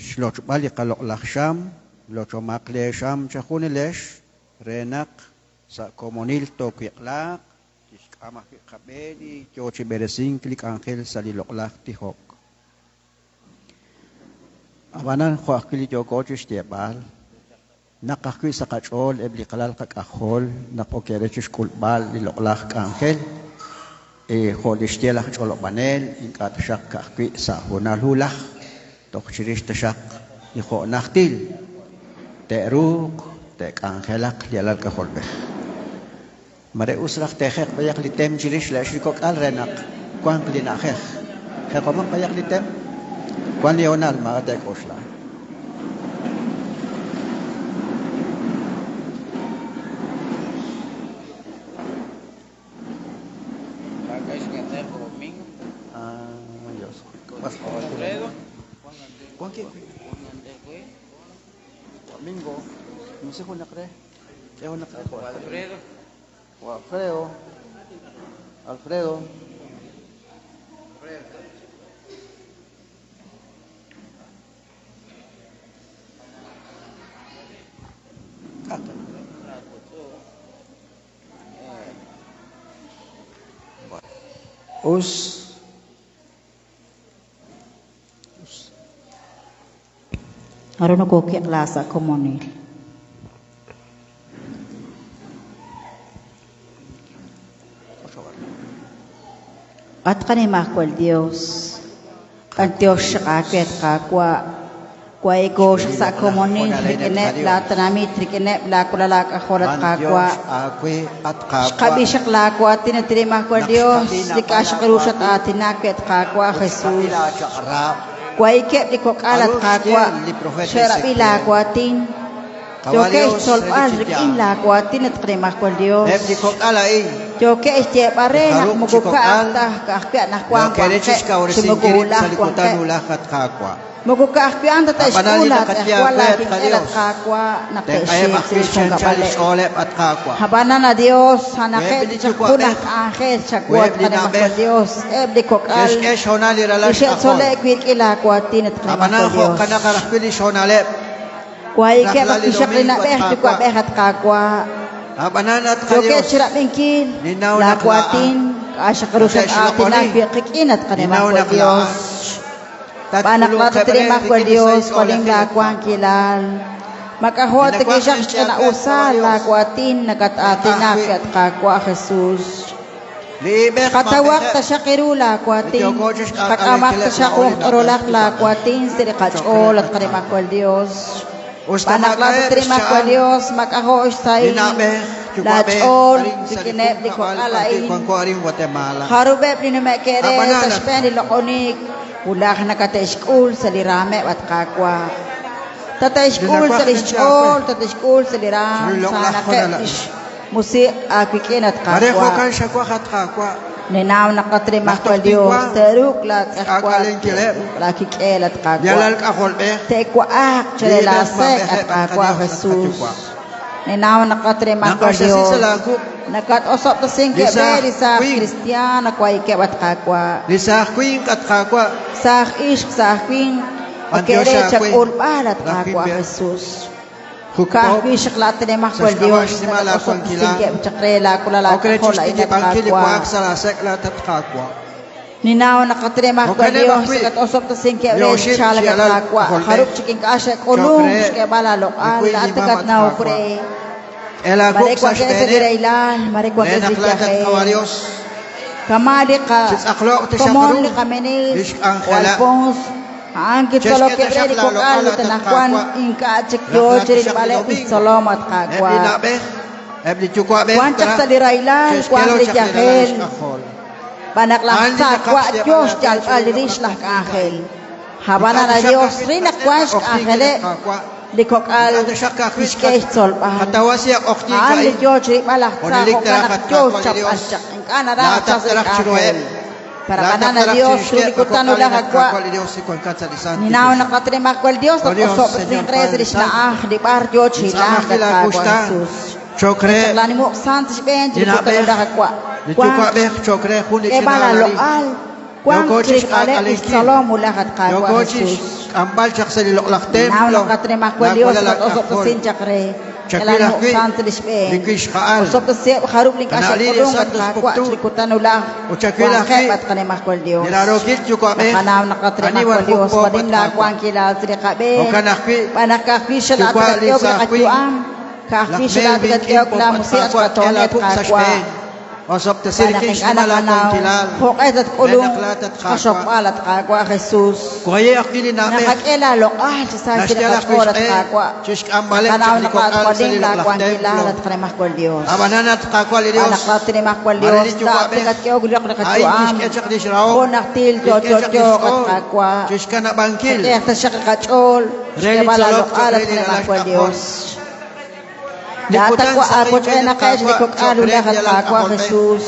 shloch bali qalok laksham locho makle sham chakunilesh renak sa komunil tokiklak tiskama kabedi chochi beresing klik angel saliloklak tihok abanan khwa kili joko chi stebal nakakwi sa kachol ebli kalal kakahol napokere chi kulbal liloklak angel خودش دیلخ چلو بانل این کات شق کی سه هنر هوله تو خشریش تشق یخو نختیل Teruk, tek anghelak jalal ke holbeh. Mare usrak tehek bayak litem jilish la shikok al renak. Kuan klina khek. Khekomak bayak litem. Kuan Leonal ma tek osla. Mingo, no sé cuándo cree. Es una Alfredo. O Alfredo. Aron ko kaya klasa komunil. At kanima ko Dios. Ang Diyos siya kakit kakwa. Kwa ego sa komunil. Trikinep la tanami. Trikinep la kulalak akorat kakwa. Kabi siya kakwa. Tinatirima ko Dios. Di ka siya karusat atin nakit kakwa Jesus. Kwa ikep di kok alat kakwa. Syarap ila kwatin. Joke solpal rikin la kwatin at kanima ko Dios. Di kok alain. Joke istep are nak muguka atah kakya nak kwang kwangke. Sumugulah kwangke. Muguka akpian tata iskulat. Wala kingelat kakwa. Nakesip siyang kabalik. Habana na Dios. Hanake sakunak angel. Sakwat kanima ko Dios. Ebdi kok al. Isyet sole kwit ila kwatin at kanima ko Dios. Kwai ke bakisyak lina beh tukwa beh at kakwa. Joke sirap bengkil. Lakwatin. Asya karusat atin ang biyakikinat kanima ko Dios. Panak na terima ko Dios. Kaling lakwang kilal. Makahot kisyak siya na usal. Lakwatin nagat atin at kakwa Jesus. Katawak ta siya kirula kwatin. Katamak ta siya kung orolak la kwatin. Siri kachol at kanima ko Dios. Panak na terima ko Dios. Makahoos tayo. Lachol. Sikinep di ko alain. Harubep ni numekere. Taspen di lokonik. Ulah na kata school sa lirame at kakwa. Tata school sa lishol. Tata school sa liram. Sana ketish. Musi akikin at kakwa. Ninaw nakatrima ko Dios. Teruk lat kakwa. Lakikel at kakwa. Tekwa ak. Chalelasek at kakwa Jesus. Ninaw nakatrima ko Dios. Nakat-osop na singke beri sa Kristiyan. Nakwai at kakwa. Lisah kuing at kakwa. Sah ish sah kuing. Akere chak ulpal at kakwa Jesus. Kahwi syaklat ni makwal Dios. Nakat-osop na singke chakrela kulala kola inat kakwa. Ninaw nakatrima ko Dios. Nakat-osop na singke beri chalag at kakwa. Harup chiking kaasya kulong. Shke balalok al. Atakat na upre. Marikwa kese dirailan, marikwa kese jahe. Kamali ka, komon li kamenis, walpons, angkit solo kebredi ko kalo tanakwan, inka cik jojri balik isolom at kagwa. Wancak sa dirailan, kwan li jahel. Panaklaksa, kwa Diyos jal aliris lah kahel. Habana na Diyos, rinak kwas kahele. Likok al fiskes solpa. Al George malak sa ko kanak Diyos chap asyak. Ang kanara sa kahel. Para kanana Diyos likutan ulang agwa. Ninaw nakatrima ko Diyos at usop ng kredris na di bar George hilang at kagwa Jesus. Chokre. Lani mo santos ben likutan ulang agwa. Chokre kunik ebala loal. Kuang krik ale isalom ulang at kagwa Jesus. Ambal chak sa lilok templo. Now nakatrima ko Dios at usop to sin chakre. Kailan mo santos ben. Usop to siya harap ling asya kulong at kakwa likutan ulang. Kuang kep at kanima ko Dios. Nakanaw nakatrima ko Dios. Pading lakwang kilal trika ben. Panakakwi siya lahat at iyok na katyuam. Kakwi siya lahat at iyok na musi at katonet kakwa. Osop tasirikin sinala kong kilal. Hukay at kulong Renaklatat kakwa. kasokpalat kakwa Jesus. Kuhaye akili namin. Nakakilalo sa sila kakolat kakwa. Chish kambalik. Kanaw na Chiklikok al kakwading salilok lakwang laktem. kilalat ka na makwal Diyos. Abananat kakwa li Dios. Anak natin ni makwal Diyos. Marilit yung Dati kwabe. kat kayo gulak na Ay, katuam. kisketsak di siraw. Kunak til jok at kakwa. Chish ka na bangkil. Kaya siya kakachol. Kaya Relit malalok salok, alat relit ka na alas makwal kakwa. Diyos. Liputan Data ko sa ako kayo kaya na kaya kakwa. likok alo lahat Chokret, kakwa yalang Jesus.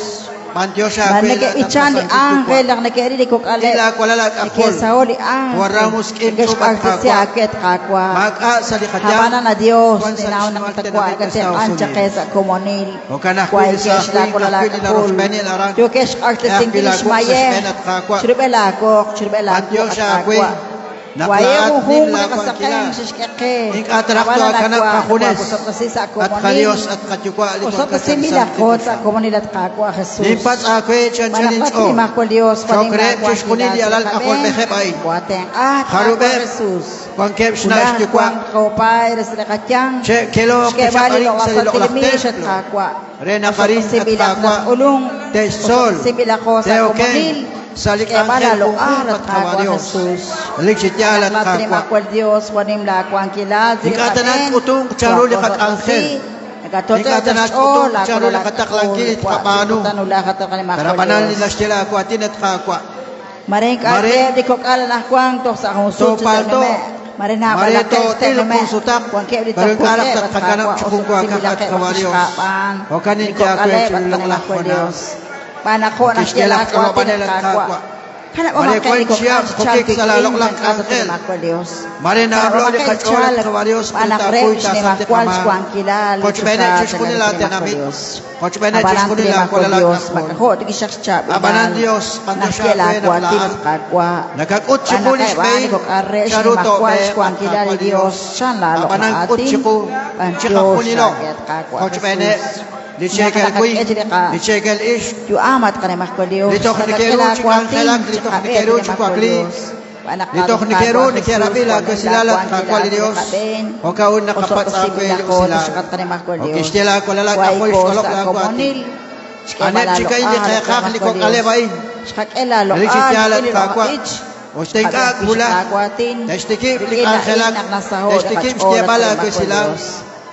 Mandiyo siya. Managaitan ni Angel ang nakiri likok ale. Ila ko lalat akol. Kesa oli ang Waramos kim Igas chupat arti si kakwa. akit kakwa. Maka sa likadyan. Habana na Dios, Kwan sa ninaw ng lisnuarte takwa na kasi Estados ancha Unidos. kesa komonil. O kana Kway kuya sa kes la ko kuya lalak na kul. Rosbeni laran. Jo kes arte Kaya tingkilis kilagok sa maye. Spenat kakwa. Churbela ko Mandiyo at siya kakwa. kuya. Waye Naklaat ko nim hum la na kwan kasakay kila. sa skake. Ing atrap to kana kakunes. Sa At komonil. kalios at katyukwa. Usap kasi milakot sa komonil at kakwa Jesus. Nimpat ako eh, chan challenge Manakot ni o. Makol Dios. Chokre, chus kunili alal akol mehebay. Buateng at Harube. kakwa Jesus. Kwan kep Udah snash tyukwa. kuang kopay resle kacang. Che kelo Kaya bali kasyakaring lo sa kapag ilok tilimis at laktem. kakwa. Rena karin at Sibilak kakwa. na ulong. Te sol. Sibilak ko sa Teo komunil. ken. Salik Kaya bala angel lo kung arat at kakwa kawarios. Jesus. Liksit yalat Anak natin ni kakwa. Makwal Dios. Wanim la kuang kilal. Ikatanat utong charo likat angel. Ikatanat utong charo lakatak langkilit kapano. Karapanan nila sila ako atin at kakwa. Maring Maring- kate di ko kala na kuang to sa akong So, sutso palto. Maring na Maring bala to, keste tilo na kung sutak. Kuang kaya ulit Barang ang kalak puke, at ba't kakanap kakwa, tsukong usok kuha simila kakat kay kawarios. makaskapan. O kanin Di ko tiya ko kala, yung ba't sulong kanila ko lakwana. Dios. Panako na Kiskela sila ka ko ba atin nila at kakwa. kakwa? Kana Mare umakay kwan ko siya, kasi kukik sa lalok lang angel. Dios. Mare na ablo ni kacholat kawarios. Anak Punta rej kuy ni tasante makwal kaman. kuang kilal. Coach Bennett, chus ko nila tinamit. Coach Bennett, chus ko nila ako lalag Dios. ako. Makaho, di siya siya. Abanan Dios, panto siya Nakila ako ko atin naklaan. at kakwa. Nakakut si Pulis Bay, Charuto Be, kuang kilal ni Dios. Siyan lalo Abanang na kut atin. si ko, chika ko nilo. Coach Bennett, di chekel kuy, di chekel ish. Yu amat ka na makwa Dios. Dito ka ni Kero, chikang kelang, dito ka ni Kero, chikakli. Dito ka ni Kero, ni Kerabila, ka silala, kakwa ni Dios. O kaun nakapat sa ako yung sila. O kistila ko lalag ako yung skolok lang ko atin. Anet chika hindi kaya kakli ko kalebain. Aliksit yalat kakwa. O stingka hula. Testikip, lik angelag. Testikip, skebala ko sila.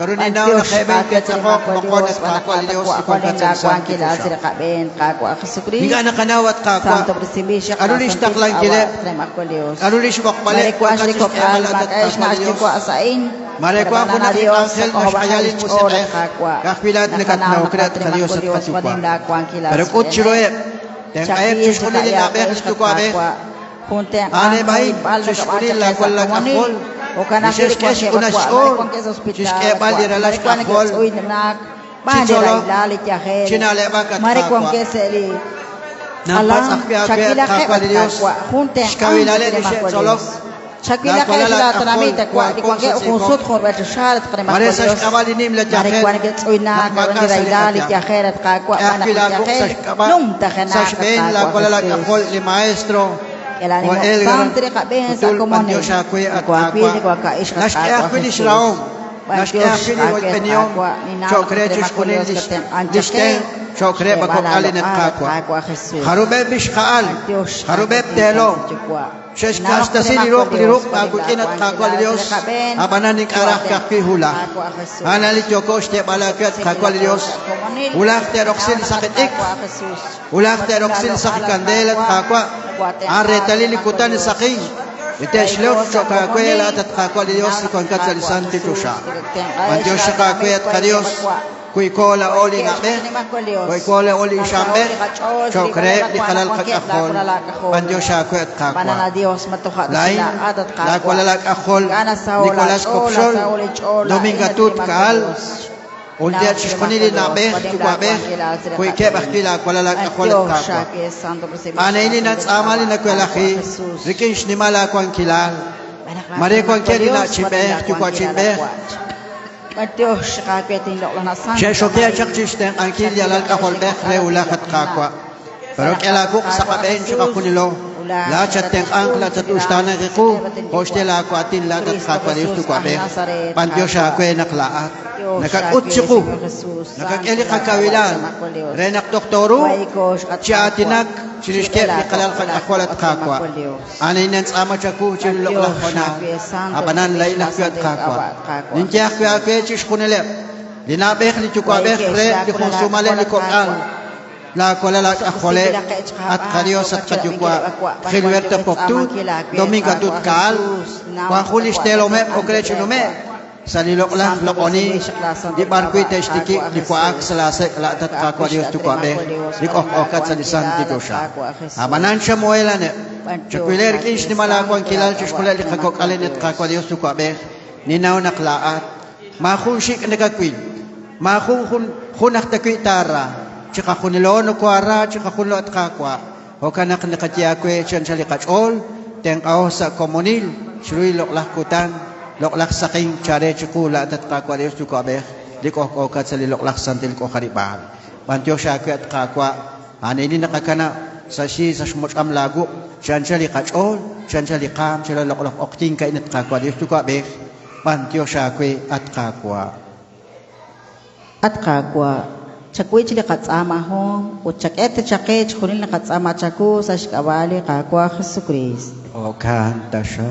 Pero ninaw na keben ket ako makon at kakwa ni Dios ikon katsan Higa na kanawat kakwa. Ano ni stak lang kilip. Ano ni subak balik. Marekwa ko na angel na sayalin mo si Mech. Kakpilat na katnaw kret kalios at katukwa. Pero kutsiroe. Teng ayep sus ko nili na bek istu ko abe. Ane bain sus ko nili la kwal lag akol. Isis kes unas or. Sis ke bali relash akol. Chicholo. Chinale bakat kakwa. Nampas akpi kakwa ni Dios. Shkawilale ni siya solok. Shakila kaya sila tanamita kwa di kwa kaya ukusot ko beto sharat kare Mare sa makolios. shkabali nim la Mari jaket. kwa nagets oy na karon ni railali ti akhirat ka kwa anak ti akhirat. Nung ta kana Sa Spain la ko lalag akol ni maestro. Kailan mo O el santre ka ben sa Tutul komone. pandiyo siya kuy at Kwa pili kakwa. kwa ka ish ka Nash kaya ko ni Shraom. Nash kaya ko ni Wal Penyom. Chokre chus ko ni Listeng. Chokre bakok alin at kakwa. Harubeb bishkaal. Harubeb telo. Shes kasta si lirok agutin at kakwa ni Dios. Abanan ni karak kakpi hula. Analit yoko shte balakat kakwa ni Dios. Ulak teroksil sakit ik. Ulak teroksil sakit kandela at kakwa. Are talilikutan ni saking. Iteshlok cho kakwela at kakwa ni Dios ikon katsalisan titusha. Mandios siya kakwa at kadios. Kuy kola oli ngabe. Kuy kola oli ishambe. Chokre di kalal kakakol. Mandios siya kakwa at kakwa. Banana Dios matuha Lain, la kwalalak akol, Nicolas Kopsol, Domingatut kaal, Uldiat siskonili na be, tukwabe, kuy kebak kila kwalalak akol at kakwa. Ana ini nats amali na kwalaki, rikin shnimala kwang kilal. Mare kwang kedi na chimbe, tukwa chimbe. Dios kaketin lo na san. Siya shokya chak chisteng angkil yalal kakol bek reula kat kakwa. Pero kailangan sa kabahin siya kakunilo. la chateng ang la chat ustana ke ku hostel aku atin la tat kakwa Dios tu kwabe pantyo siya kwe naklaat nakat utsiku nakat eli kakawilan renak doktoru siya atinak Chirishke kalal kan akwalat kakwa anay nan sama chaku chilok lah kona abanan lay lah kwat kakwa ninjak kwat chish kunelep dinabek ni chukwabek re di konsumale ni kokal la kola la akhole at karios at katukwa khilwerte poktu dominga tut kal kwa khulish telome okrechinome salilok lah lokoni di barkui testiki di kuak selase la tat kakwa Dios tukwabe di okat salisan di dosha abanan siya moelane chakwiler kish ni malakwan kilal chishkuler di kakok alenet kakwa Dios tukwabe ninaw naklaat makhunshik nagakwin makhun takwi tara chika khunilon kwara chika khunlo at kakwa hokanak nakatiakwe chan chalikachol tengkaw sa komunil shruy loklah kutan loklak saking care chukula tat kakwa Dios tukwabe dikoh kokat sa liloklak santil ko karibal pantyo siya at kakwa anini nakakana sa shmocham lagu chan chalikachol chan chalikam chila loklak okting kainat kakwa Dios tukwabe pantyo siya at kakwa chakwi chili katsama ho uchakete chake chkhunil katsama chaku sa shikawali kakwa Jesus Christ o kanta siya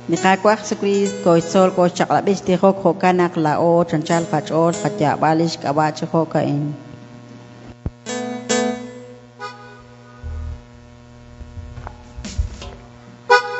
Nikakwa Jesus Christ ko sol ko chakla besti ko kanak lao chanchal kachol katya balish kabache ko kain Thank you.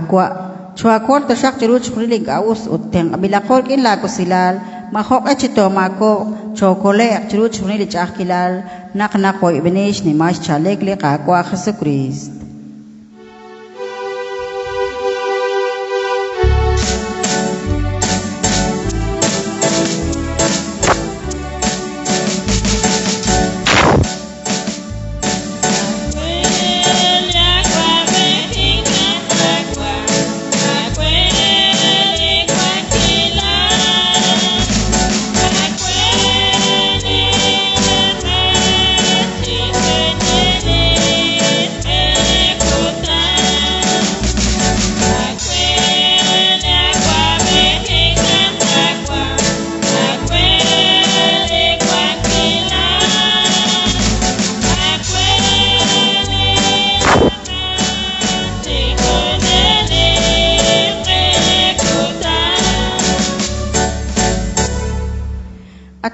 kakwa chuakol tashak chiruch khriling aus uteng abilakol kin la ko silal mahok chito mako chokole chiruch khriling chakilal nakna ko ibenish ni mas chalek le kakwa Jesucrist.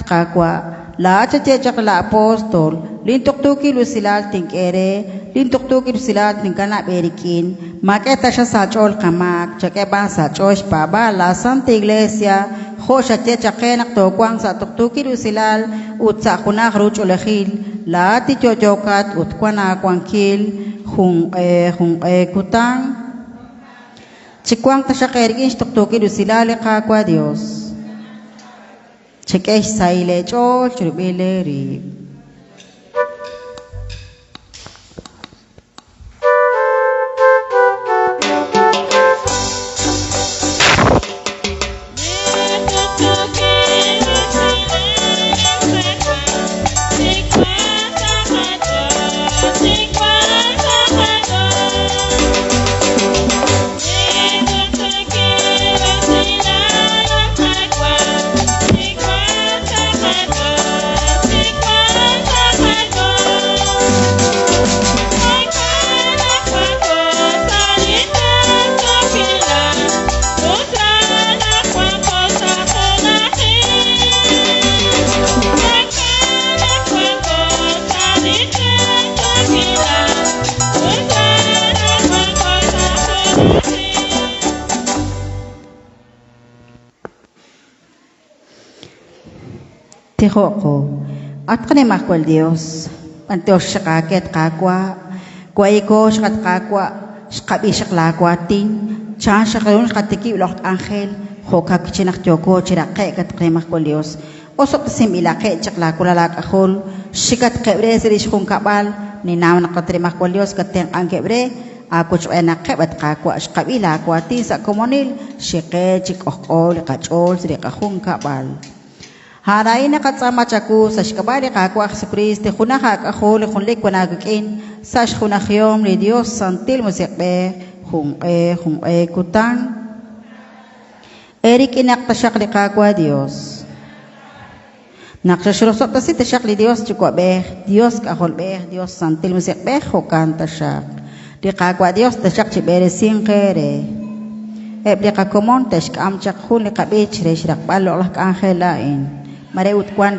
Kakwa la chachechak la apostol lintuktuki lusilal tinkere lintuktuki lusilal tinkana berikin maketa siya sa chol kamak chakeba sa chosh paba la Santa Iglesia ho chachechak kenak tokwang sa tuktuki lusilal utsa kunak ruch ulehil la tichochokat utkwana kwangkil hung kutang chikwang tashakerikin tuktuki lusilal kakwa Dios Chekeh saile chol churubele rib. Tijoko, at kanimah kwal Dios, anteos shakaket kakwa, kwaiko shakat kakwa, shakabi shaklakwatin, chan shakarun shakatiki ulok angel, hokak chinak joko chirake kat kanimah kwal Dios, osok sim ilake chaklakulalak ahol, shikat kebre sirish kung kabal, ninaw nakatrimah kwal Dios kateng ang kebre, ako chuenak kebat kakwa, shakabi lakwatin sa komunil, shike chikokol, kachol, sirikahung kabal. Haray na katsama chaku sa shikabali kakwa Jesucristo khunakak ahol khunlik wanagakin sa khunakhyom ni Dios santil musikbe hung kutang erik inak tasyak li kakwa Dios nakshashurosok tasi tasyak li Dios chukwa be Dios kahol be Dios santil musikbe hukan tasyak li kakwa Dios tasyak chibere singkere ebli kakomon tashk amchak khun li kabich reshirak balo Allah ka angelain Mareut kwan